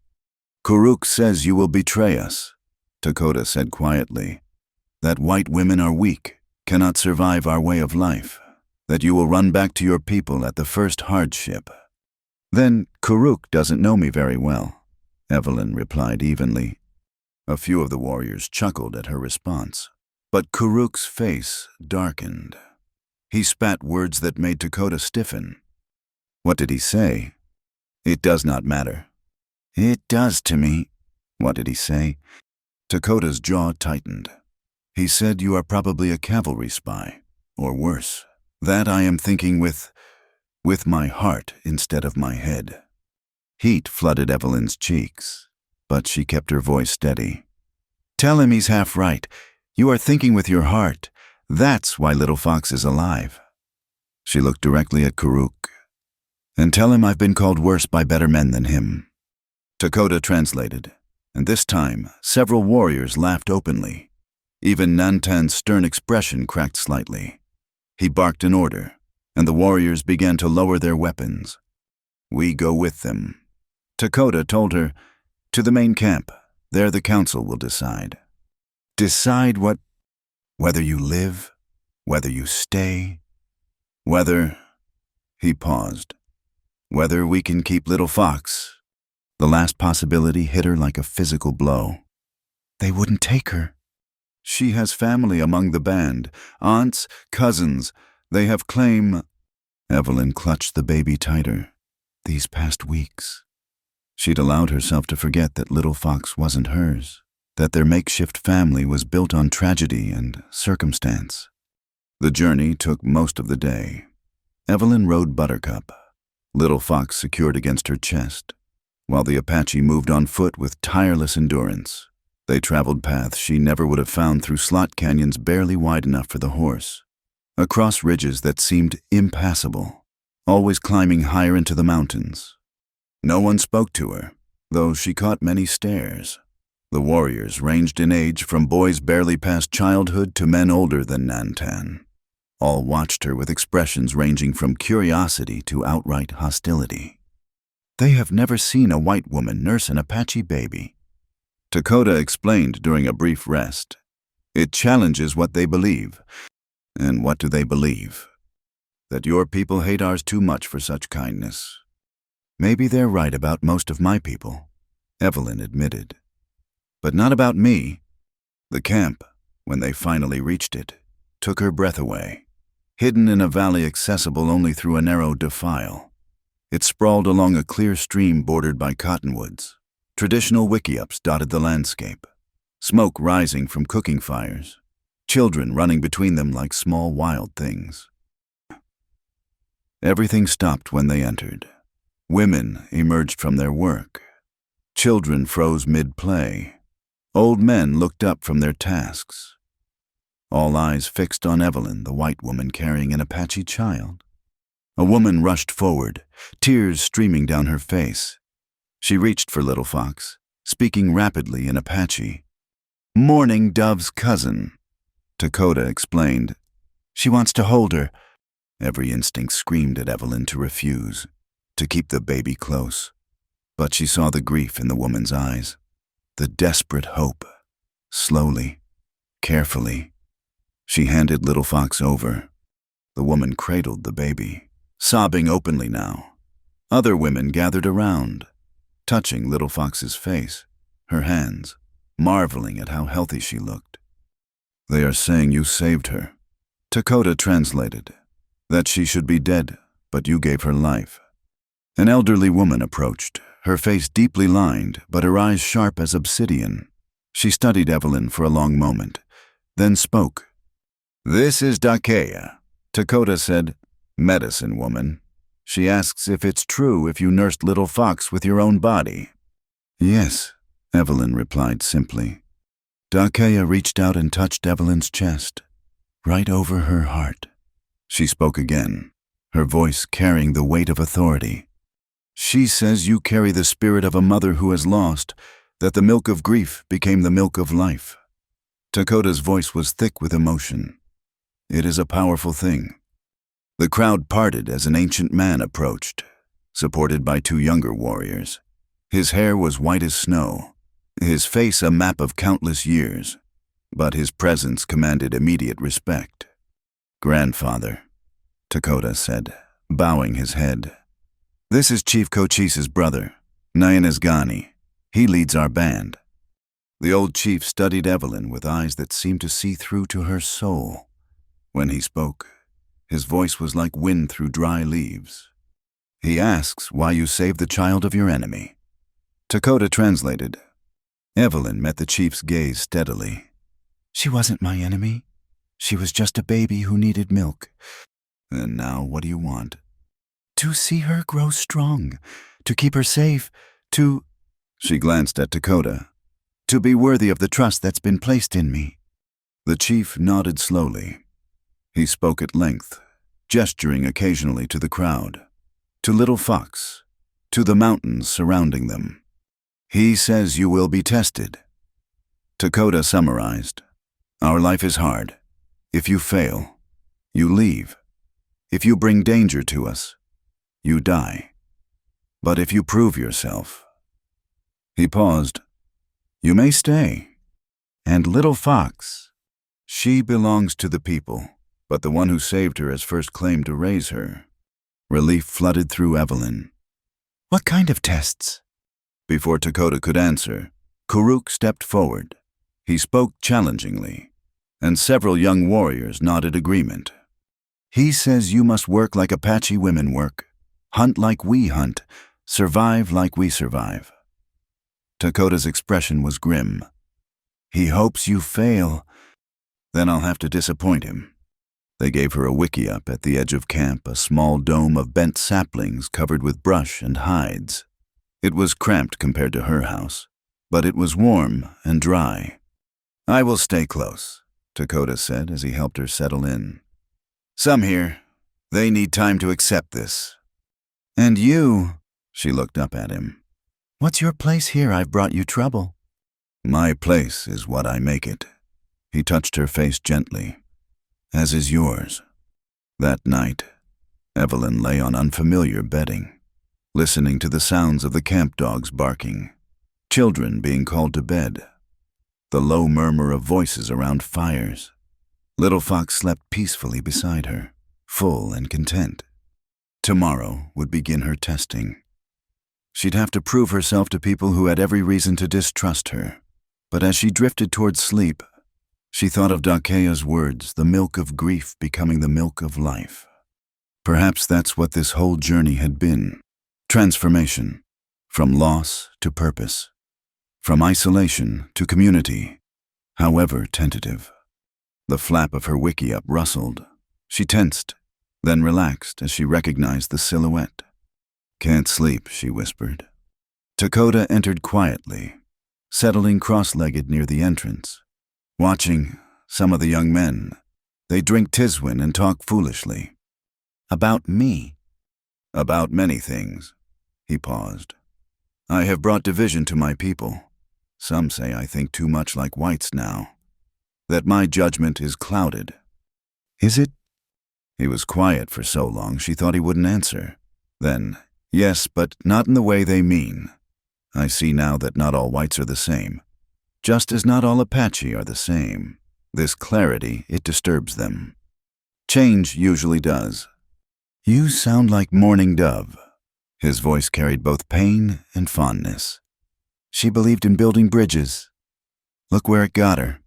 Speaker 2: Kuruk says you will betray us, Dakota said quietly. That white women are weak, cannot survive our way of life, that you will run back to your people at the first hardship. Then Kuruk doesn't know me very well, Evelyn replied evenly. A few of the warriors chuckled at her response, but Kuruk's face darkened. He spat words that made Dakota stiffen. What did he say? It does not matter. It does to me. What did he say? Dakota's jaw tightened. He said you are probably a cavalry spy, or worse. That I am thinking with my heart instead of my head. Heat flooded Evelyn's cheeks, but she kept her voice steady. Tell him he's half right. You are thinking with your heart. That's why Little Fox is alive. She looked directly at Kuruk. And tell him I've been called worse by better men than him. Dakota translated, and this time several warriors laughed openly. Even Nantan's stern expression cracked slightly. He barked an order, and the warriors began to lower their weapons. We go with them. Dakota told her, to the main camp. There the council will decide. Decide what? Whether you live, whether you stay, whether... He paused. Whether we can keep Little Fox. The last possibility hit her like a physical blow. They wouldn't take her. She has family among the band, aunts, cousins. They have claim... Evelyn clutched the baby tighter. These past weeks. She'd allowed herself to forget that Little Fox wasn't hers.
Speaker 1: that their makeshift family was built on tragedy and circumstance. The journey took most of the day. Evelyn rode Buttercup, Little Fox secured against her chest, while the Apache moved on foot with tireless endurance. They traveled paths she never would have found through slot canyons barely wide enough for the horse, across ridges that seemed impassable, always climbing higher into the mountains. No one spoke to her, though she caught many stares. The warriors ranged in age from boys barely past childhood to men older than Nantan. All watched her with expressions ranging from curiosity to outright hostility. They have never seen a white woman nurse an Apache baby. Dakota explained during a brief rest. It challenges what they believe. And what do they believe? That your people hate ours too much for such kindness. Maybe they're right about most of my people, Evelyn admitted. But not about me. The camp, when they finally reached it, took her breath away. Hidden in a valley accessible only through a narrow defile, it sprawled along a clear stream bordered by cottonwoods. Traditional wickiups dotted the landscape, smoke rising from cooking fires, children running between them like small wild things. Everything stopped when they entered. Women emerged from their work. Children froze mid-play. Old men looked up from their tasks. All eyes fixed on Evelyn, the white woman carrying an Apache child. A woman rushed forward, tears streaming down her face. She reached for Little Fox, speaking rapidly in Apache. "Mourning Dove's cousin," Dakota explained. "She wants to hold her." Every instinct screamed at Evelyn to refuse, to keep the baby close. But she saw the grief in the woman's eyes, the desperate hope. Slowly, carefully, she handed Little Fox over. The woman cradled the baby, sobbing openly now. Other women gathered around, touching Little Fox's face, her hands, marveling at how healthy she looked. "They are saying you saved her," Dakota translated. "That she should be dead, but you gave her life." An elderly woman approached, her face deeply lined, but her eyes sharp as obsidian. She studied Evelyn for a long moment, then spoke. "This is Dakea," Dakota said. "Medicine woman. She asks if it's true if you nursed Little Fox with your own body." "Yes," Evelyn replied simply. Dakea reached out and touched Evelyn's chest, right over her heart. She spoke again, her voice carrying the weight of authority. "She says you carry the spirit of a mother who has lost, that the milk of grief became the milk of life." Dakota's voice was thick with emotion. "It is a powerful thing." The crowd parted as an ancient man approached, supported by two younger warriors. His hair was white as snow, his face a map of countless years, but his presence commanded immediate respect. "Grandfather," Dakota said, bowing his head. "This is Chief Cochise's brother, Nyanesgani. He leads our band." The old chief studied Evelyn with eyes that seemed to see through to her soul. When he spoke, his voice was like wind through dry leaves. "He asks why you saved the child of your enemy." Dakota translated. Evelyn met the chief's gaze steadily. "She wasn't my enemy. She was just a baby who needed milk." "And now what do you want?" "To see her grow strong, to keep her safe, to—" She glanced at Dakota. "To be worthy of the trust that's been placed in me." The chief nodded slowly. He spoke at length, gesturing occasionally to the crowd, to Little Fox, to the mountains surrounding them. "He says you will be tested." Dakota summarized. "Our life is hard. If you fail, you leave. If you bring danger to us, you die. But if you prove yourself—" He paused. "You may stay. And Little Fox, she belongs to the people, but the one who saved her has first claimed to raise her." Relief flooded through Evelyn. "What kind of tests?" Before Dakota could answer, Kuruk stepped forward. He spoke challengingly, and several young warriors nodded agreement. "He says you must work like Apache women work, hunt like we hunt, survive like we survive." Dakota's expression was grim. He hopes you fail. Then I'll have to disappoint him. They gave her a wickiup at the edge of camp, a small dome of bent saplings covered with brush and hides. It was cramped compared to her house, but it was warm and dry. I will stay close, Dakota said as he helped her settle in. Some here, they need time to accept this. And you, she looked up at him. What's your place here? I've brought you trouble. My place is what I make it. He touched her face gently. As is yours. That night, Evelyn lay on unfamiliar bedding, listening to the sounds of the camp dogs barking, children being called to bed, the low murmur of voices around fires. Little Fox slept peacefully beside her, full and content. Tomorrow would begin her testing. She'd have to prove herself to people who had every reason to distrust her. But as she drifted towards sleep, she thought of Dakea's words, the milk of grief becoming the milk of life. Perhaps that's what this whole journey had been. Transformation, from loss to purpose, from isolation to community, however tentative. The flap of her wickiup rustled. She tensed, then relaxed as she recognized the silhouette. Can't sleep, she whispered. Dakota entered quietly, settling cross-legged near the entrance. Watching some of the young men, they drink tiswin and talk foolishly. About me. About many things. He paused. I have brought division to my people. Some say I think too much like whites now. That my judgment is clouded. Is it? He was quiet for so long she thought he wouldn't answer. Then, yes, but not in the way they mean. I see now that not all whites are the same. Just as not all Apache are the same. This clarity, it disturbs them. Change usually does. You sound like Morning Dove. His voice carried both pain and fondness. She believed in building bridges. Look where it got her.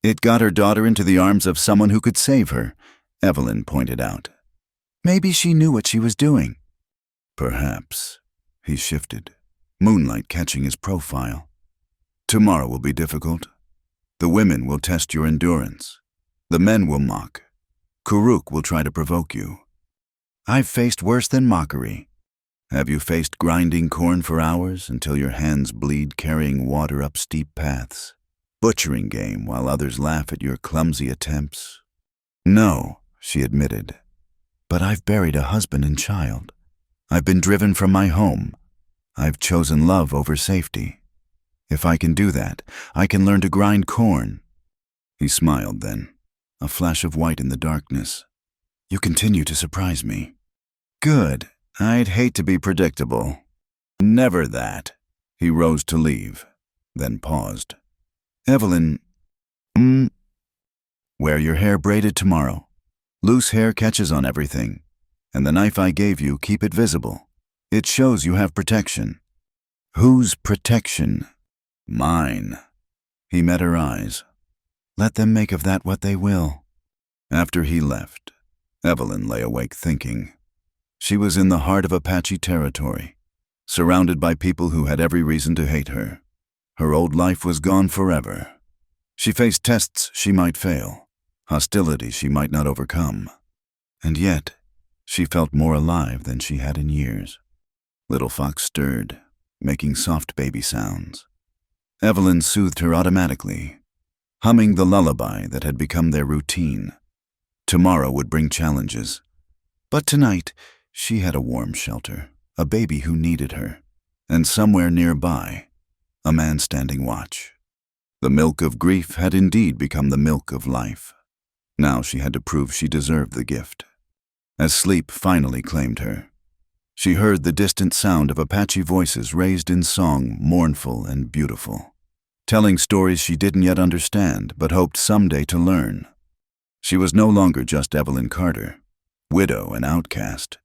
Speaker 1: It got her daughter into the arms of someone who could save her, Evelyn pointed out. Maybe she knew what she was doing. Perhaps. He shifted, moonlight catching his profile. Tomorrow will be difficult. The women will test your endurance. The men will mock. Kuruk will try to provoke you. I've faced worse than mockery. Have you faced grinding corn for hours until your hands bleed carrying water up steep paths? Butchering game while others laugh at your clumsy attempts? No, she admitted. But I've buried a husband and child. I've been driven from my home. I've chosen love over safety. If I can do that, I can learn to grind corn. He smiled then, a flash of white in the darkness. You continue to surprise me. Good. I'd hate to be predictable. Never that. He rose to leave, then paused. Evelyn, wear your hair braided tomorrow. Loose hair catches on everything. And the knife I gave you, keep it visible. It shows you have protection. Whose protection? Mine. He met her eyes. Let them make of that what they will. After he left, Evelyn lay awake thinking. She was in the heart of Apache territory, surrounded by people who had every reason to hate her. Her old life was gone forever. She faced tests she might fail, hostility she might not overcome. And yet, she felt more alive than she had in years. Little Fox stirred, making soft baby sounds. Evelyn soothed her automatically, humming the lullaby that had become their routine. Tomorrow would bring challenges. But tonight, she had a warm shelter, a baby who needed her, and somewhere nearby, a man standing watch. The milk of grief had indeed become the milk of life. Now she had to prove she deserved the gift. As sleep finally claimed her, she heard the distant sound of Apache voices raised in song, mournful and beautiful, telling stories she didn't yet understand but hoped someday to learn. She was no longer just Evelyn Carter, widow and outcast.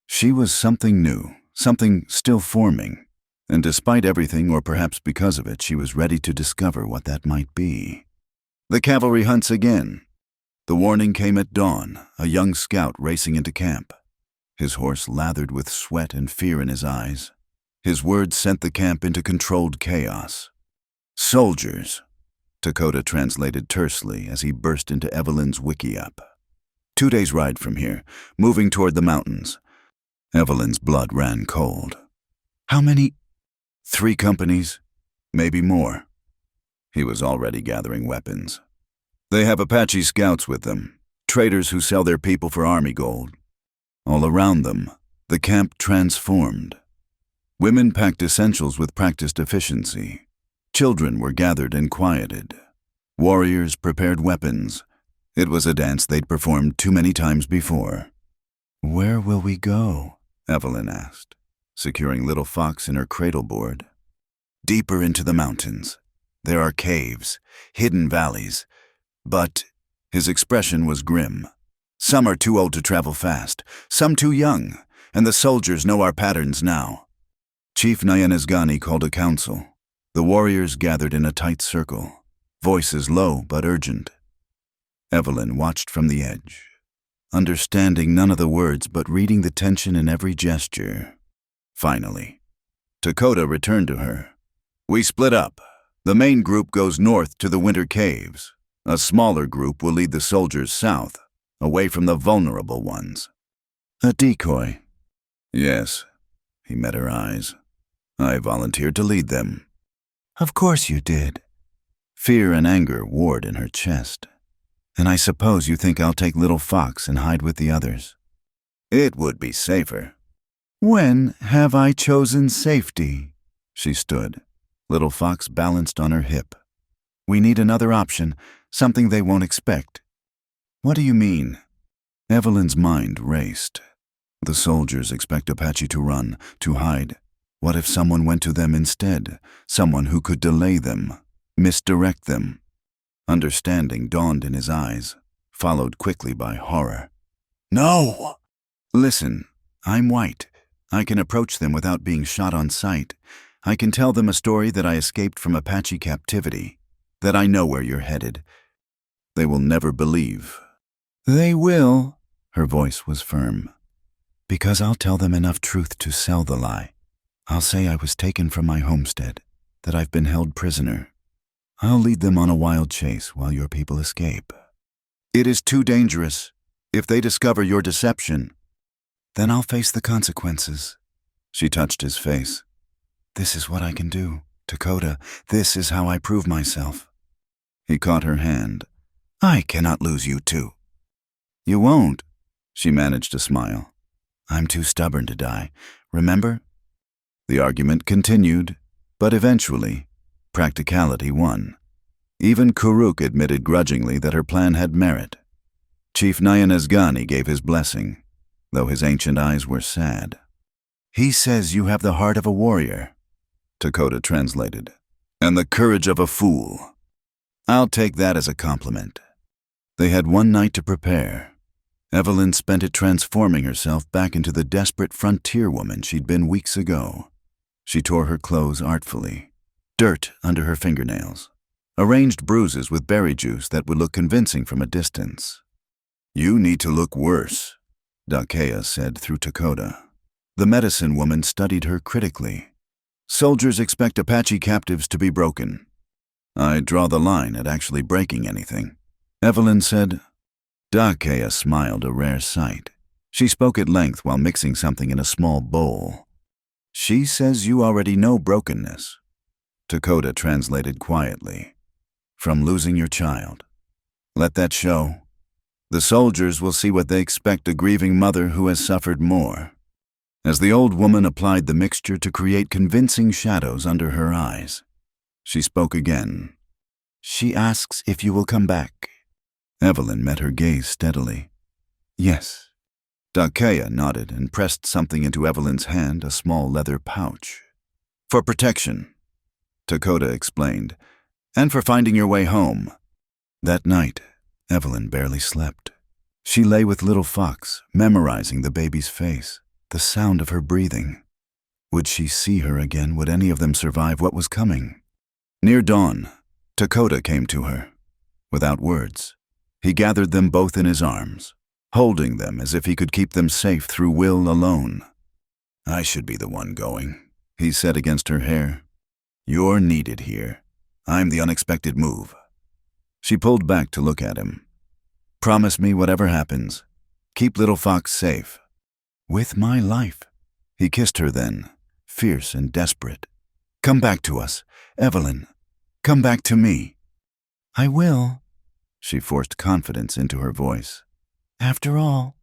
Speaker 1: She was something new, something still forming, and despite everything, or perhaps because of it, she was ready to discover what that might be. The cavalry hunts again. The warning came at dawn, a young scout racing into camp. His horse lathered with sweat and fear in his eyes. His words sent the camp into controlled chaos. Soldiers. Dakota translated tersely as he burst into Evelyn's wiki-up. 2 days' ride from here, moving toward the mountains. Evelyn's blood ran cold. How many? 3 companies, maybe more. He was already gathering weapons. They have Apache scouts with them, traders who sell their people for army gold. All around them, the camp transformed. Women packed essentials with practiced efficiency. Children were gathered and quieted. Warriors prepared weapons. It was a dance they'd performed too many times before. "Where will we go?" Evelyn asked, securing Little Fox in her cradle board. "Deeper into the mountains. There are caves, hidden valleys. But," his expression was grim, "some are too old to travel fast, some too young, and the soldiers know our patterns now." Chief Nyanesgani called a council. The warriors gathered in a tight circle, voices low but urgent. Evelyn watched from the edge, understanding none of the words but reading the tension in every gesture. Finally, Dakota returned to her. "We split up. The main group goes north to the winter caves. A smaller group will lead the soldiers south, away from the vulnerable ones." "A decoy?" "Yes." He met her eyes. "I volunteered to lead them." "Of course you did." Fear and anger warred in her chest. "And I suppose you think I'll take Little Fox and hide with the others?" "It would be safer." "When have I chosen safety?" She stood, Little Fox balanced on her hip. "We need another option, something they won't expect." "What do you mean?" Evelyn's mind raced. The soldiers expect Apache to run, to hide. What if someone went to them instead? Someone who could delay them, misdirect them. Understanding dawned in his eyes, followed quickly by horror. "No!" "Listen, I'm white. I can approach them without being shot on sight. I can tell them a story that I escaped from Apache captivity, that I know where you're headed. They will never believe." "They will," her voice was firm, "because I'll tell them enough truth to sell the lie. I'll say I was taken from my homestead, that I've been held prisoner. I'll lead them on a wild chase while your people escape." "It is too dangerous. If they discover your deception." "Then I'll face the consequences." She touched his face. "This is what I can do, Dakota. This is how I prove myself." He caught her hand. "I cannot lose you too." "You won't," she managed to smile. "I'm too stubborn to die. Remember?" The argument continued, but eventually, practicality won. Even Kuruk admitted grudgingly that her plan had merit. Chief Nyanesgani gave his blessing, though his ancient eyes were sad. "He says you have the heart of a warrior," Dakota translated, "and the courage of a fool. I'll take that as a compliment." They had one night to prepare. Evelyn spent it transforming herself back into the desperate frontier woman she'd been weeks ago. She tore her clothes artfully, dirt under her fingernails, arranged bruises with berry juice that would look convincing from a distance. "You need to look worse," Dakea said through Dakota. The medicine woman studied her critically. "Soldiers expect Apache captives to be broken. I draw the line at actually breaking anything," Evelyn said. Dakea smiled, a rare sight. She spoke at length while mixing something in a small bowl. "She says you already know brokenness." Dakota translated quietly. "From losing your child. Let that show. The soldiers will see what they expect a grieving mother who has suffered more." As the old woman applied the mixture to create convincing shadows under her eyes, she spoke again. "She asks if you will come back." Evelyn met her gaze steadily. "Yes." Dakea nodded and pressed something into Evelyn's hand, a small leather pouch. "For protection," Dakota explained, "and for finding your way home." That night, Evelyn barely slept. She lay with Little Fox, memorizing the baby's face, the sound of her breathing. Would she see her again? Would any of them survive what was coming? Near dawn, Dakota came to her. Without words, he gathered them both in his arms, holding them as if he could keep them safe through will alone. "I should be the one going," he said against her hair. "You're needed here. I'm the unexpected move. She pulled back to look at him. Promise me whatever happens. Keep little Fox safe. With my life. He kissed her then, fierce and desperate. Come back to us, Evelyn. Come back to me. I will. She forced confidence into her voice. After all,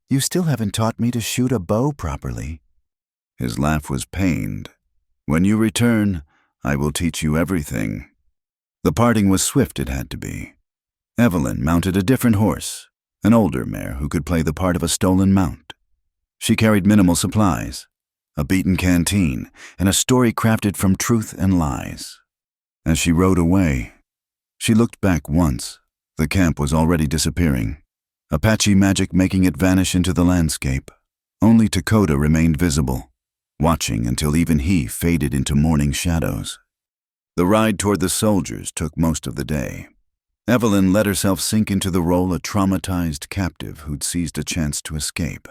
Speaker 1: you still haven't taught me to shoot a bow properly. His laugh was pained. When you return, I will teach you everything. The parting was swift, it had to be. Evelyn mounted a different horse, an older mare who could play the part of a stolen mount. She carried minimal supplies, a beaten canteen, and a story crafted from truth and lies. As she rode away, she looked back once. The camp was already disappearing, Apache magic making it vanish into the landscape. Only Dakota remained visible, watching until even he faded into morning shadows. The ride toward the soldiers took most of the day. Evelyn let herself sink into the role a traumatized captive who'd seized a chance to escape.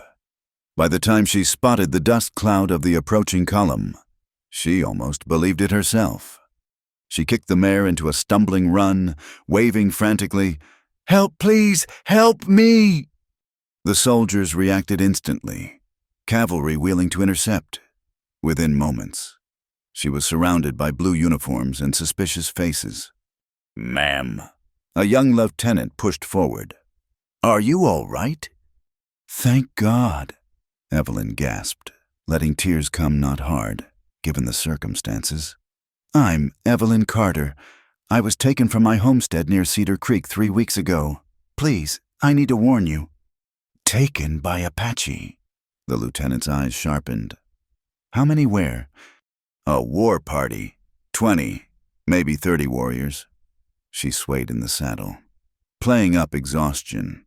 Speaker 1: By the time she spotted the dust cloud of the approaching column, she almost believed it herself. She kicked the mare into a stumbling run, waving frantically, "Help, please! Help me!" The soldiers reacted instantly, cavalry wheeling to intercept. Within moments, she was surrounded by blue uniforms and suspicious faces. "Ma'am." A young lieutenant pushed forward. "Are you all right?" "Thank God," Evelyn gasped, letting tears come not hard, given the circumstances. "I'm Evelyn Carter. I was taken from my homestead near Cedar Creek 3 weeks ago. Please, I need to warn you." "Taken by Apache?" The lieutenant's eyes sharpened. "How many where?" "A war party. 20, maybe 30 warriors." She swayed in the saddle, playing up exhaustion.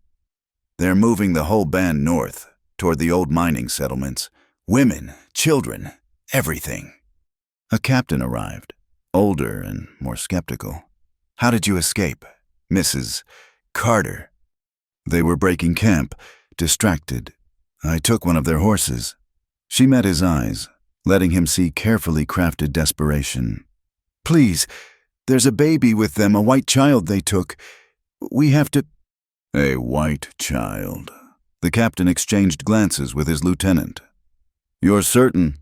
Speaker 1: "They're moving the whole band north, toward the old mining settlements. Women, children, everything." A captain arrived, older and more skeptical. "How did you escape, Mrs. Carter?" "They were breaking camp, distracted. I took one of their horses." She met his eyes, letting him see carefully crafted desperation. "Please, there's a baby with them, a white child they took. We have to—" "A white child." The captain exchanged glances with his lieutenant. "You're certain?"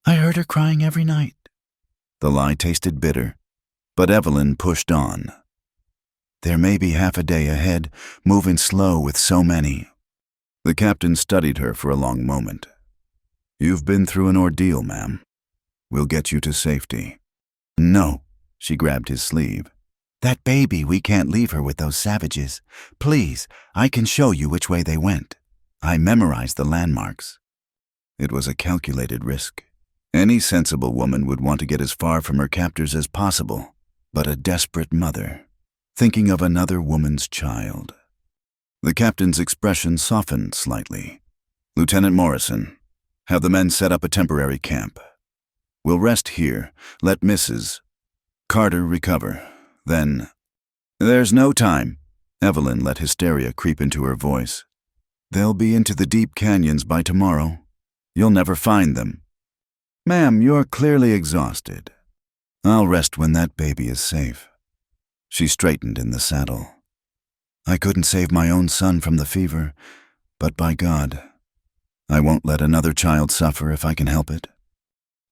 Speaker 1: "I heard her crying every night." The lie tasted bitter, but Evelyn pushed on. "There may be half a day ahead, moving slow with so many." The captain studied her for a long moment. "You've been through an ordeal, ma'am. We'll get you to safety." "No," she grabbed his sleeve. "That baby, we can't leave her with those savages. Please, I can show you which way they went. I memorized the landmarks." It was a calculated risk. Any sensible woman would want to get as far from her captors as possible, but a desperate mother, thinking of another woman's child. The captain's expression softened slightly. "Lieutenant Morrison, have the men set up a temporary camp. We'll rest here, let Mrs. Carter recover. Then—" "There's no time." Evelyn let hysteria creep into her voice. "They'll be into the deep canyons by tomorrow. You'll never find them." "Ma'am, you're clearly exhausted." "I'll rest when that baby is safe." She straightened in the saddle. "I couldn't save my own son from the fever, but by God, I won't let another child suffer if I can help it."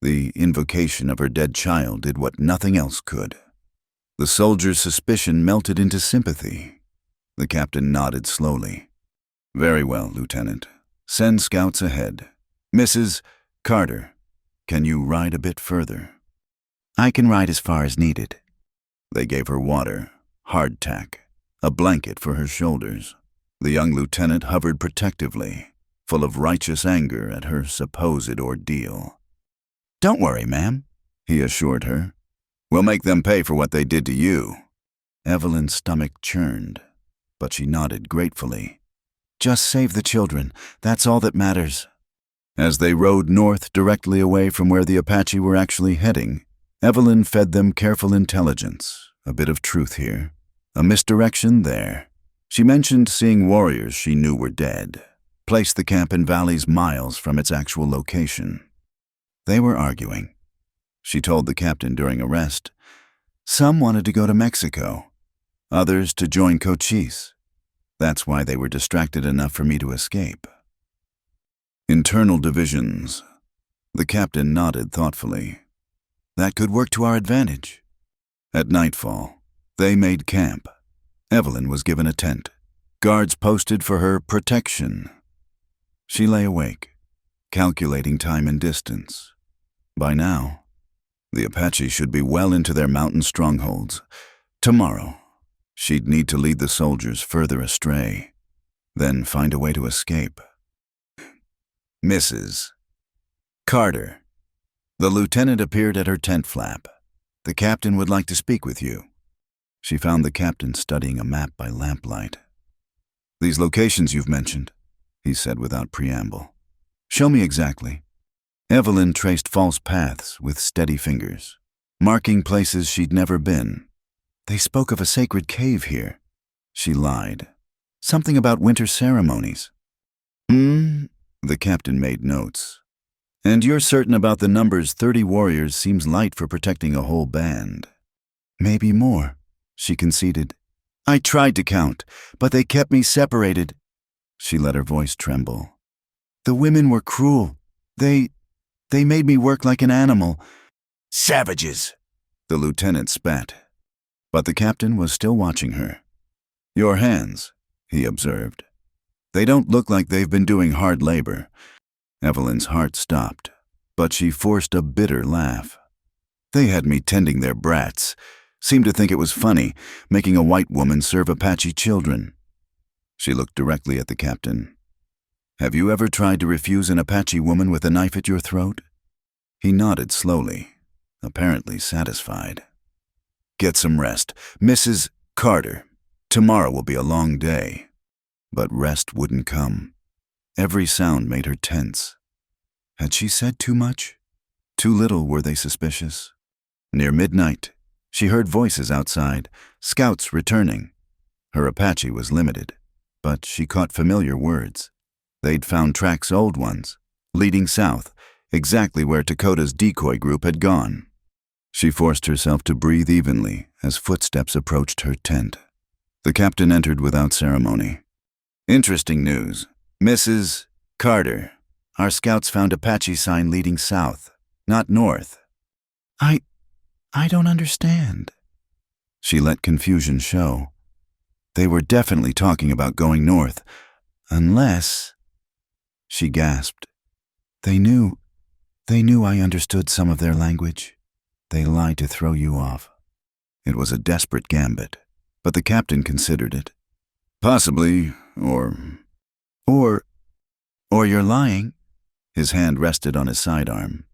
Speaker 1: The invocation of her dead child did what nothing else could. The soldier's suspicion melted into sympathy. The captain nodded slowly. "Very well, Lieutenant. Send scouts ahead. Mrs. Carter, can you ride a bit further?" "I can ride as far as needed." They gave her water, hardtack, a blanket for her shoulders. The young lieutenant hovered protectively, full of righteous anger at her supposed ordeal. "Don't worry, ma'am," he assured her. "We'll make them pay for what they did to you." Evelyn's stomach churned, but she nodded gratefully. "Just save the children, that's all that matters." As they rode north directly away from where the Apache were actually heading, Evelyn fed them careful intelligence, a bit of truth here, a misdirection there. She mentioned seeing warriors she knew were dead, placed the camp in valleys miles from its actual location. They were arguing. She told the captain during a rest. Some wanted to go to Mexico. Others to join Cochise. That's why they were distracted enough for me to escape. Internal divisions. The captain nodded thoughtfully. That could work to our advantage. At nightfall, they made camp. Evelyn was given a tent. Guards posted for her protection. She lay awake, calculating time and distance. By now, the Apache should be well into their mountain strongholds. Tomorrow, she'd need to lead the soldiers further astray, then find a way to escape. Mrs. Carter. The lieutenant appeared at her tent flap. The captain would like to speak with you. She found the captain studying a map by lamplight. These locations you've mentioned, he said without preamble. Show me exactly. Evelyn traced false paths with steady fingers, marking places she'd never been. They spoke of a sacred cave here. She lied. Something about winter ceremonies. The captain made notes. And you're certain about the numbers 30 warriors seems light for protecting a whole band. Maybe more, she conceded. I tried to count, but they kept me separated. She let her voice tremble. The women were cruel. They made me work like an animal. Savages, the lieutenant spat. But the captain was still watching her. Your hands, he observed. They don't look like they've been doing hard labor. Evelyn's heart stopped, but she forced a bitter laugh. They had me tending their brats. Seemed to think it was funny, making a white woman serve Apache children. She looked directly at the captain. Have you ever tried to refuse an Apache woman with a knife at your throat? He nodded slowly, apparently satisfied. Get some rest, Mrs. Carter. Tomorrow will be a long day. But rest wouldn't come. Every sound made her tense. Had she said too much? Too little were they suspicious? Near midnight, she heard voices outside, scouts returning. Her Apache was limited, but she caught familiar words. They'd found tracks, old ones, leading south, exactly where Dakota's decoy group had gone. She forced herself to breathe evenly as footsteps approached her tent. The captain entered without ceremony. Interesting news. Mrs. Carter, our scouts found Apache sign leading south, not north. I don't understand. She let confusion show. They were definitely talking about going north, unless... She gasped. They knew I understood some of their language. They lied to throw you off. It was a desperate gambit, but the captain considered it. Possibly, or you're lying. His hand rested on his sidearm.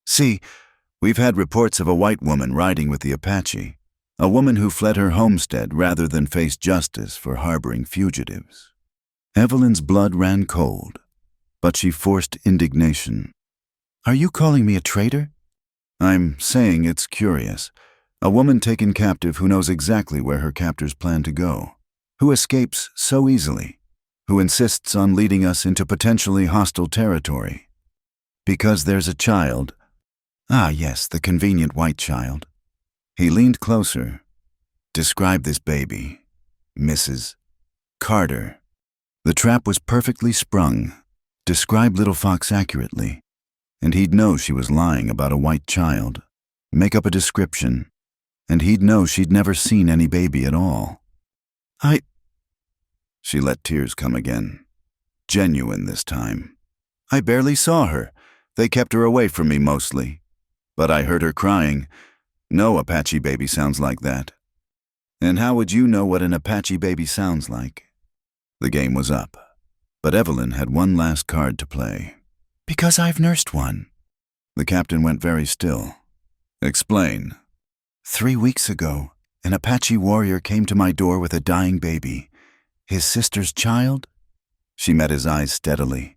Speaker 1: See, we've had reports of a white woman riding with the Apache, a woman who fled her homestead rather than face justice for harboring fugitives. Evelyn's blood ran cold, but she forced indignation. Are you calling me a traitor? I'm saying it's curious. A woman taken captive who knows exactly where her captors plan to go, who escapes so easily, who insists on leading us into potentially hostile territory. Because there's a child. Ah, yes, the convenient white child. He leaned closer. Describe this baby, Mrs. Carter. The trap was perfectly sprung. Describe Little Fox accurately, and he'd know she was lying about a white child. Make up a description, and he'd know she'd never seen any baby at all. She let tears come again. Genuine this time. I barely saw her. They kept her away from me mostly. But I heard her crying. No Apache baby sounds like that. And how would you know what an Apache baby sounds like? The game was up, but Evelyn had one last card to play. Because I've nursed one. The captain went very still. Explain. 3 weeks ago, an Apache warrior came to my door with a dying baby. His sister's child? She met his eyes steadily.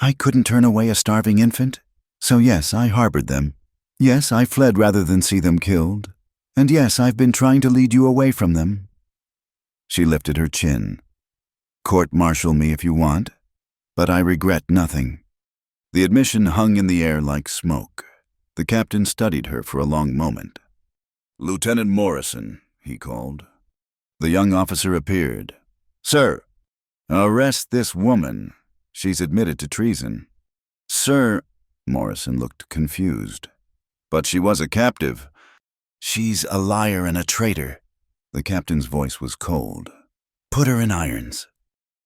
Speaker 1: I couldn't turn away a starving infant, so yes, I harbored them. Yes, I fled rather than see them killed. And yes, I've been trying to lead you away from them. She lifted her chin. Court-martial me if you want, but I regret nothing. The admission hung in the air like smoke. The captain studied her for a long moment. Lieutenant Morrison, he called. The young officer appeared. "Sir, arrest this woman. She's admitted to treason." "Sir," Morrison looked confused. "But she was a captive."
Speaker 2: "She's a liar and a traitor."
Speaker 1: The captain's voice was cold.
Speaker 2: "Put her in irons."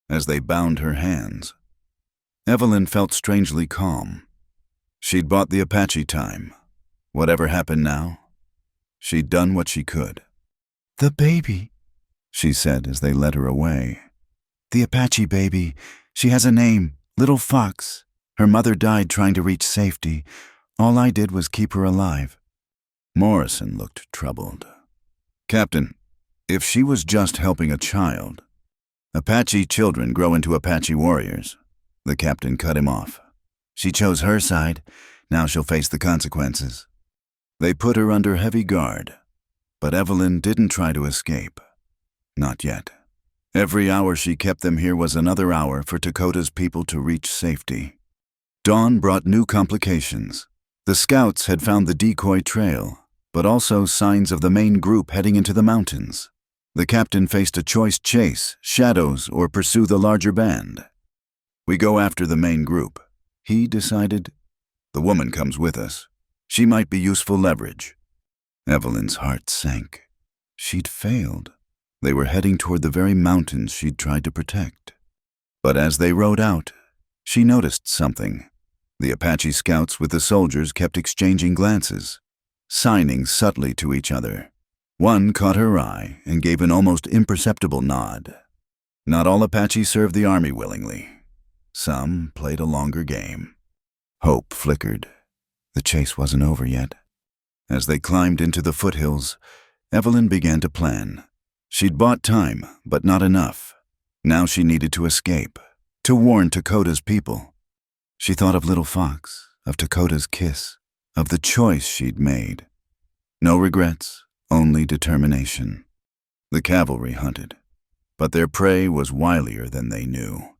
Speaker 1: As they bound her hands, Evelyn felt strangely calm. She'd bought the Apache time. Whatever happened now, she'd done what she could.
Speaker 2: "The baby,"
Speaker 1: she said as they led her away.
Speaker 2: "The Apache baby. She has a name, Little Fox. Her mother died trying to reach safety. All I did was keep her alive."
Speaker 1: Morrison looked troubled. "Captain, if she was just helping a child, Apache children grow into Apache warriors." The captain cut him off.
Speaker 2: "She chose her side. Now she'll face the consequences."
Speaker 1: They put her under heavy guard, but Evelyn didn't try to escape. Not yet. Every hour she kept them here was another hour for Dakota's people to reach safety. Dawn brought new complications. The scouts had found the decoy trail, but also signs of the main group heading into the mountains. The captain faced a choice: chase, shadows, or pursue the larger band. "We go after the main group," he decided. "The woman comes with us. She might be useful leverage." Evelyn's heart sank. She'd failed. They were heading toward the very mountains she'd tried to protect. But as they rode out, she noticed something. The Apache scouts with the soldiers kept exchanging glances, signing subtly to each other. One caught her eye and gave an almost imperceptible nod. Not all Apache served the army willingly. Some played a longer game. Hope flickered. The chase wasn't over yet. As they climbed into the foothills, Evelyn began to plan. She'd bought time, but not enough. Now she needed to escape, to warn Dakota's people. She thought of Little Fox, of Dakota's kiss, of the choice she'd made. No regrets, only determination. The cavalry hunted, but their prey was wilier than they knew.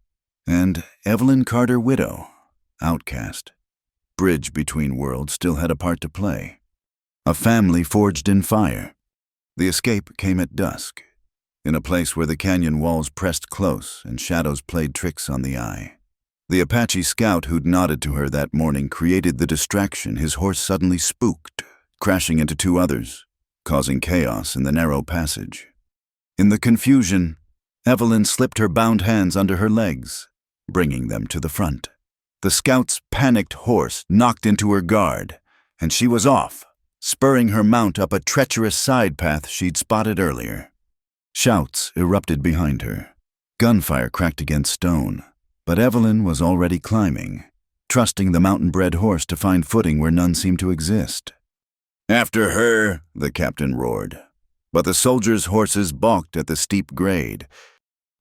Speaker 1: And Evelyn Carter, widow, outcast, bridge between worlds, still had a part to play. A family forged in fire. The escape came at dusk, in a place where the canyon walls pressed close and shadows played tricks on the eye. The Apache scout who'd nodded to her that morning created the distraction. His horse suddenly spooked, crashing into two others, causing chaos in the narrow passage. In the confusion, Evelyn slipped her bound hands under her legs, bringing them to the front. The scout's panicked horse knocked into her guard, and she was off, spurring her mount up a treacherous side path she'd spotted earlier. Shouts erupted behind her. Gunfire cracked against stone, but Evelyn was already climbing, trusting the mountain-bred horse to find footing where none seemed to exist. "After her," the captain roared. But the soldiers' horses balked at the steep grade.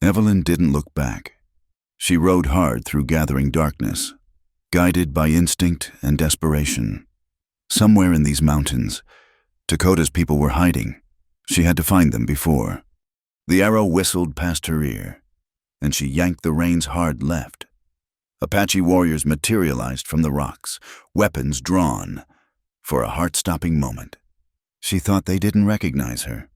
Speaker 1: Evelyn didn't look back. She rode hard through gathering darkness, guided by instinct and desperation. Somewhere in these mountains, Dakota's people were hiding. She had to find them before. The arrow whistled past her ear, and she yanked the reins hard left. Apache warriors materialized from the rocks, weapons drawn. For a heart-stopping moment, she thought they didn't recognize her.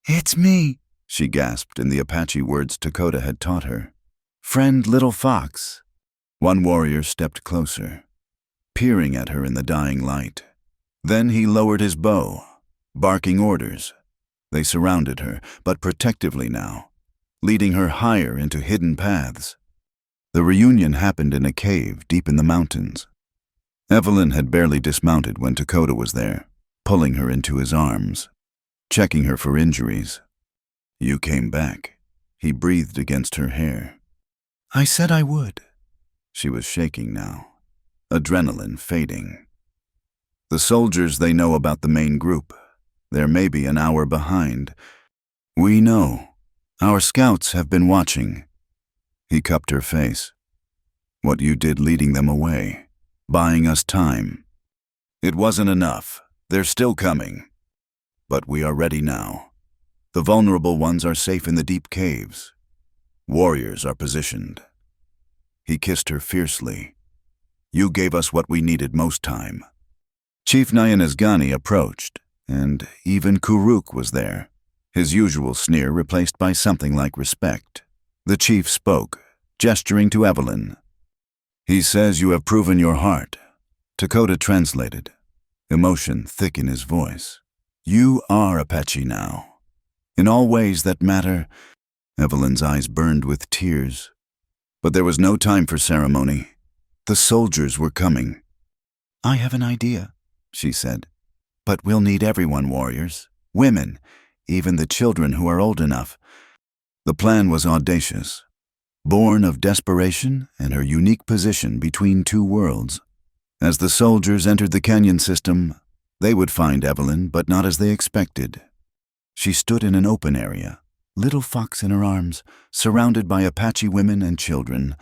Speaker 2: "It's me,"
Speaker 1: she gasped in the Apache words Dakota had taught her.
Speaker 2: "Friend Little Fox."
Speaker 1: One warrior stepped closer, peering at her in the dying light. Then he lowered his bow, barking orders. They surrounded her, but protectively now, leading her higher into hidden paths. The reunion happened in a cave deep in the mountains. Evelyn had barely dismounted when Dakota was there, pulling her into his arms, checking her for injuries. "You came back," he breathed against her hair.
Speaker 2: "I said I would."
Speaker 1: She was shaking now, adrenaline fading. "The soldiers, they know about the main group. They're maybe an hour behind. We know. Our scouts have been watching." He cupped her face. "What you did leading them away, buying us time. It wasn't enough. They're still coming. But we are ready now. The vulnerable ones are safe in the deep caves. Warriors are positioned." He kissed her fiercely. "You gave us what we needed most time." Chief Nyanazgani approached, and even Kuruk was there, his usual sneer replaced by something like respect. The chief spoke, gesturing to Evelyn. He says you have proven your heart. Dakota translated, emotion thick in his voice. You are Apache now. In all ways that matter. Evelyn's eyes burned with tears. But there was no time for ceremony. The soldiers were coming. I have an idea, she said. But we'll need everyone, warriors. Women, even the children who are old enough. The plan was audacious, born of desperation and her unique position between two worlds. As the soldiers entered the canyon system, they would find Evelyn, but not as they expected. She stood in an open area, little fox in her arms, surrounded by Apache women and children.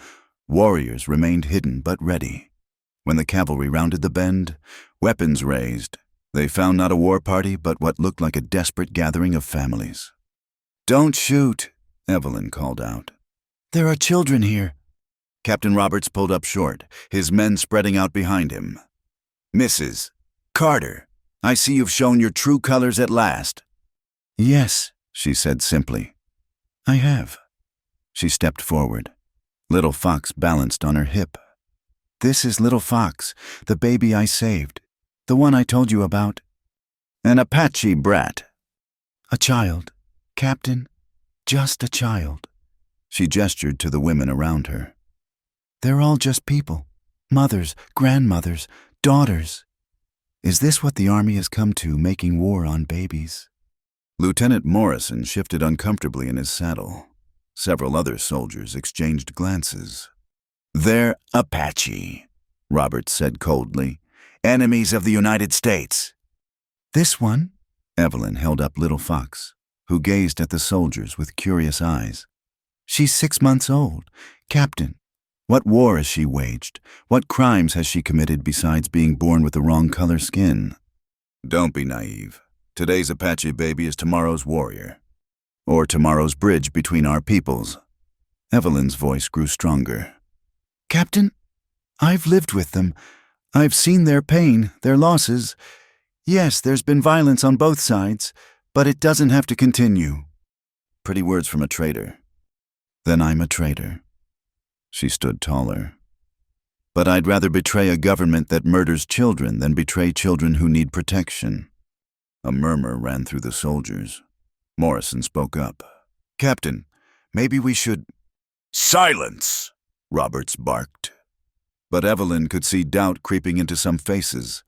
Speaker 1: Warriors remained hidden but ready. When the cavalry rounded the bend, weapons raised, they found not a war party but what looked like a desperate gathering of families. Don't shoot, Evelyn called out. There are children here. Captain Roberts pulled up short, his men spreading out behind him. Mrs. Carter, I see you've shown your true colors at last. Yes, she said simply. I have. She stepped forward. Little Fox balanced on her hip. This is Little Fox, the baby I saved, the one I told you about. An Apache brat. A child, Captain, just a child. She gestured to the women around her. They're all just people, mothers, grandmothers, daughters. Is this what the Army has come to, making war on babies? Lieutenant Morrison shifted uncomfortably in his saddle. Several other soldiers exchanged glances. They're Apache, Roberts said coldly. Enemies of the United States. This one? Evelyn held up Little Fox, who gazed at the soldiers with curious eyes. She's 6 months old. Captain, what war has she waged? What crimes has she committed besides being born with the wrong color skin? Don't be naive. Today's Apache baby is tomorrow's warrior. Or tomorrow's bridge between our peoples. Evelyn's voice grew stronger. Captain, I've lived with them. I've seen their pain, their losses. Yes, there's been violence on both sides, but it doesn't have to continue. Pretty words from a traitor. Then I'm a traitor. She stood taller. But I'd rather betray a government that murders children than betray children who need protection. A murmur ran through the soldiers. Morrison spoke up. Captain, maybe we should... Silence! Roberts barked. But Evelyn could see doubt creeping into some faces.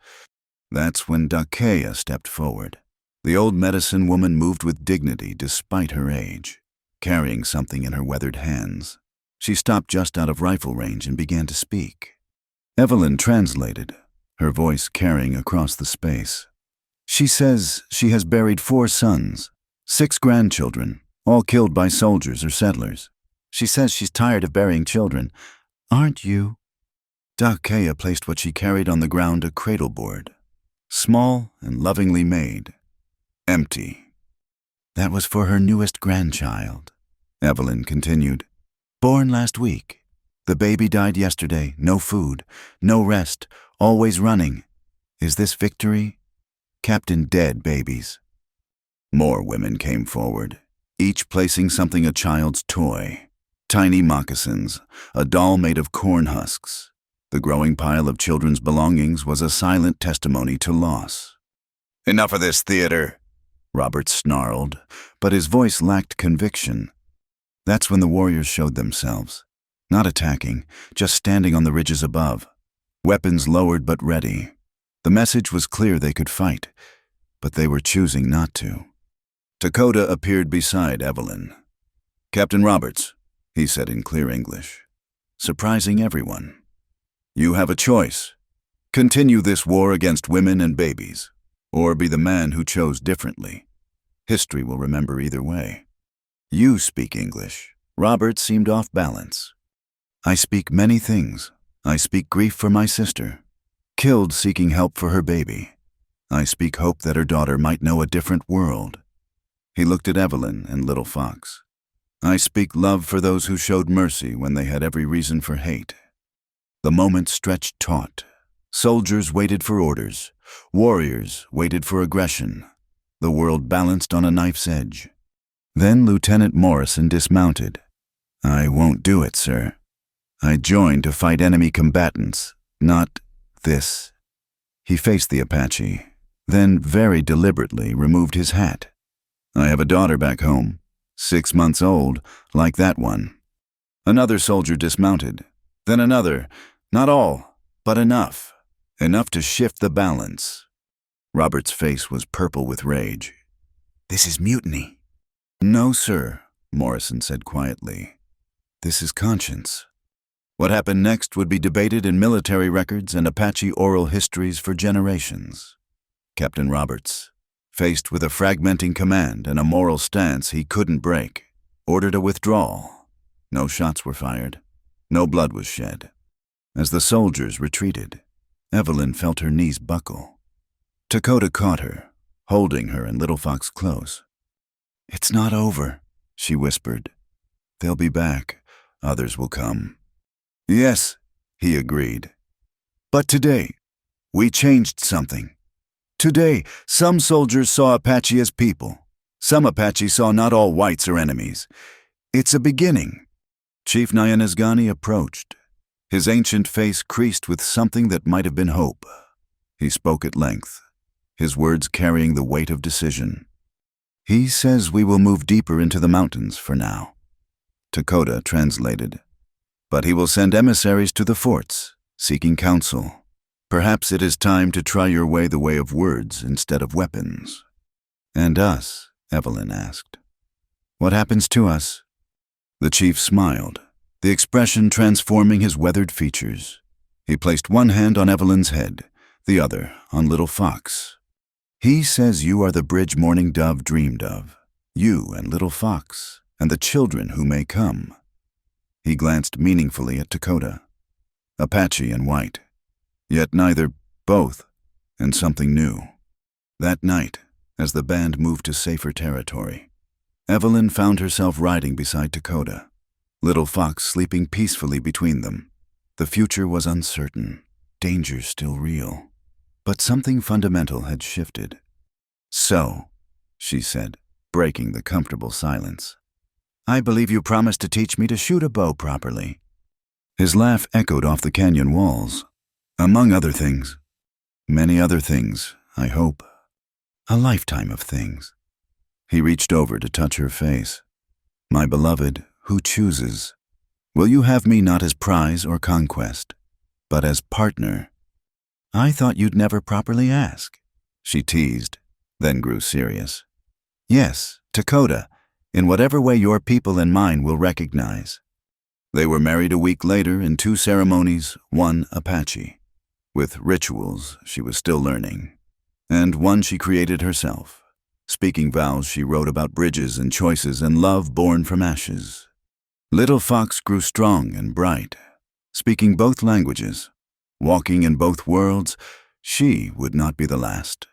Speaker 1: That's when Dakota stepped forward. The old medicine woman moved with dignity despite her age, carrying something in her weathered hands. She stopped just out of rifle range and began to speak. Evelyn translated, her voice carrying across the space. She says she has buried 4 sons, 6 grandchildren, all killed by soldiers or settlers. She says she's tired of burying children. Aren't you? Dakota placed what she carried on the ground, a cradle board, small and lovingly made, empty. That was for her newest grandchild, Evelyn continued. Born last week. The baby died yesterday, no food, no rest, always running. Is this victory? Captain, dead babies. More women came forward, each placing something a child's toy. Tiny moccasins, a doll made of corn husks. The growing pile of children's belongings was a silent testimony to loss. Enough of this theater, Robert snarled, but his voice lacked conviction. That's when the warriors showed themselves, not attacking, just standing on the ridges above, weapons lowered but ready. The message was clear: they could fight, but they were choosing not to. Dakota appeared beside Evelyn. Captain Roberts, he said in clear English, surprising everyone. You have a choice. Continue this war against women and babies, or be the man who chose differently. History will remember either way. You speak English. Robert seemed off balance. I speak many things. I speak grief for my sister, killed seeking help for her baby. I speak hope that her daughter might know a different world. He looked at Evelyn and Little Fox. I speak love for those who showed mercy when they had every reason for hate. The moment stretched taut. Soldiers waited for orders. Warriors waited for aggression. The world balanced on a knife's edge. Then Lieutenant Morrison dismounted. "I won't do it, sir. I joined to fight enemy combatants, not this." He faced the Apache, then very deliberately removed his hat. "I have a daughter back home, 6 months old, like that one." Another soldier dismounted, then another. Not all, but enough. Enough to shift the balance. Robert's face was purple with rage.
Speaker 2: "This is mutiny."
Speaker 1: "No, sir," Morrison said quietly. "This is conscience." What happened next would be debated in military records and Apache oral histories for generations. Captain Roberts, faced with a fragmenting command and a moral stance he couldn't break, ordered a withdrawal. No shots were fired. No blood was shed. As the soldiers retreated, Evelyn felt her knees buckle. Dakota caught her, holding her and Little Fox close. "It's not over," she whispered. "They'll be back. Others will come." "Yes," he agreed. "But today, we changed something. Today, some soldiers saw Apache as people. Some Apache saw not all whites are enemies. It's a beginning." Chief Nyanazgani approached. His ancient face creased with something that might have been hope. He spoke at length, his words carrying the weight of decision. "He says we will move deeper into the mountains for now." Dakota translated. "But he will send emissaries to the forts, seeking counsel. Perhaps it is time to try your way the way of words instead of weapons." "And us?" Evelyn asked. "What happens to us?" The chief smiled, the expression transforming his weathered features. He placed one hand on Evelyn's head, the other on Little Fox. "He says you are the bridge Morning Dove dreamed of, you and Little Fox, and the children who may come." He glanced meaningfully at Dakota. Apache and white, yet neither, both, and something new. That night, as the band moved to safer territory, Evelyn found herself riding beside Dakota, Little Fox sleeping peacefully between them. The future was uncertain, danger still real, but something fundamental had shifted. "So," she said, breaking the comfortable silence, "I believe you promised to teach me to shoot a bow properly." His laugh echoed off the canyon walls. "Among other things. Many other things, I hope. A lifetime of things." He reached over to touch her face. "My beloved, who chooses? Will you have me not as prize or conquest, but as partner?" "I thought you'd never properly ask," she teased, then grew serious. "Yes, Dakota, in whatever way your people and mine will recognize." They were married a week later in 2 ceremonies, one Apache, with rituals she was still learning, and one she created herself, speaking vows she wrote about bridges and choices and love born from ashes. Little Fox grew strong and bright, speaking both languages, walking in both worlds. She would not be the last.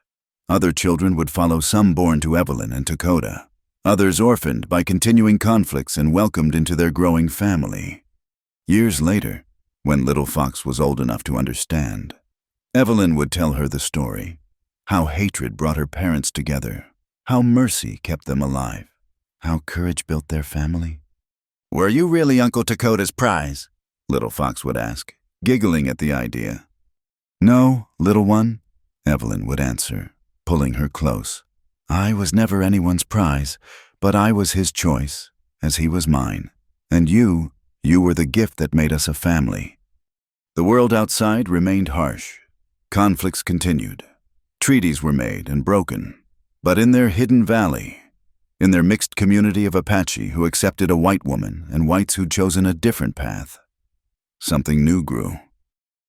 Speaker 1: Other children would follow, some born to Evelyn and Dakota, others orphaned by continuing conflicts and welcomed into their growing family. Years later, when Little Fox was old enough to understand, Evelyn would tell her the story, how hatred brought her parents together, how mercy kept them alive, how courage built their family. "Were you really Uncle Dakota's prize?" Little Fox would ask, giggling at the idea. "No, little one," Evelyn would answer, pulling her close. "I was never anyone's prize, but I was his choice, as he was mine. And you were the gift that made us a family." The world outside remained harsh. Conflicts continued. Treaties were made and broken. But in their hidden valley, in their mixed community of Apache who accepted a white woman and whites who'd chosen a different path, something new grew.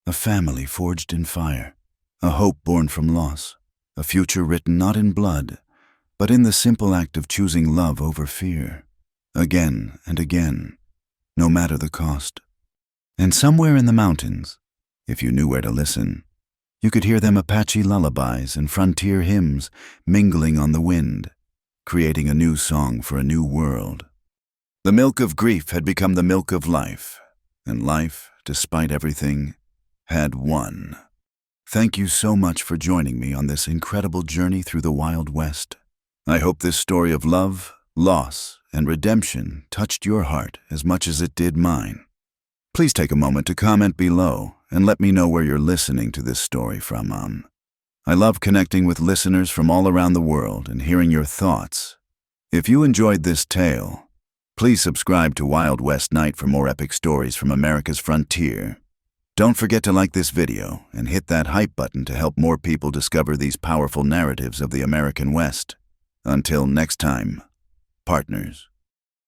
Speaker 1: A family forged in fire, a hope born from loss, a future written not in blood, but in the simple act of choosing love over fear, again and again, no matter the cost. And somewhere in the mountains, if you knew where to listen, you could hear them Apache lullabies and frontier hymns mingling on the wind, creating a new song for a new world. The milk of grief had become the milk of life, and life, despite everything, had won. Thank you so much for joining me on this incredible journey through the Wild West. I hope this story of love, loss, and redemption touched your heart as much as it did mine. Please take a moment to comment below and let me know where you're listening to this story from. I love connecting with listeners from all around the world and hearing your thoughts. If you enjoyed this tale, please subscribe to Wild West Night for more epic stories from America's frontier. Don't forget to like this video and hit that hype button to help more people discover these powerful narratives of the American West. Until next time, partners.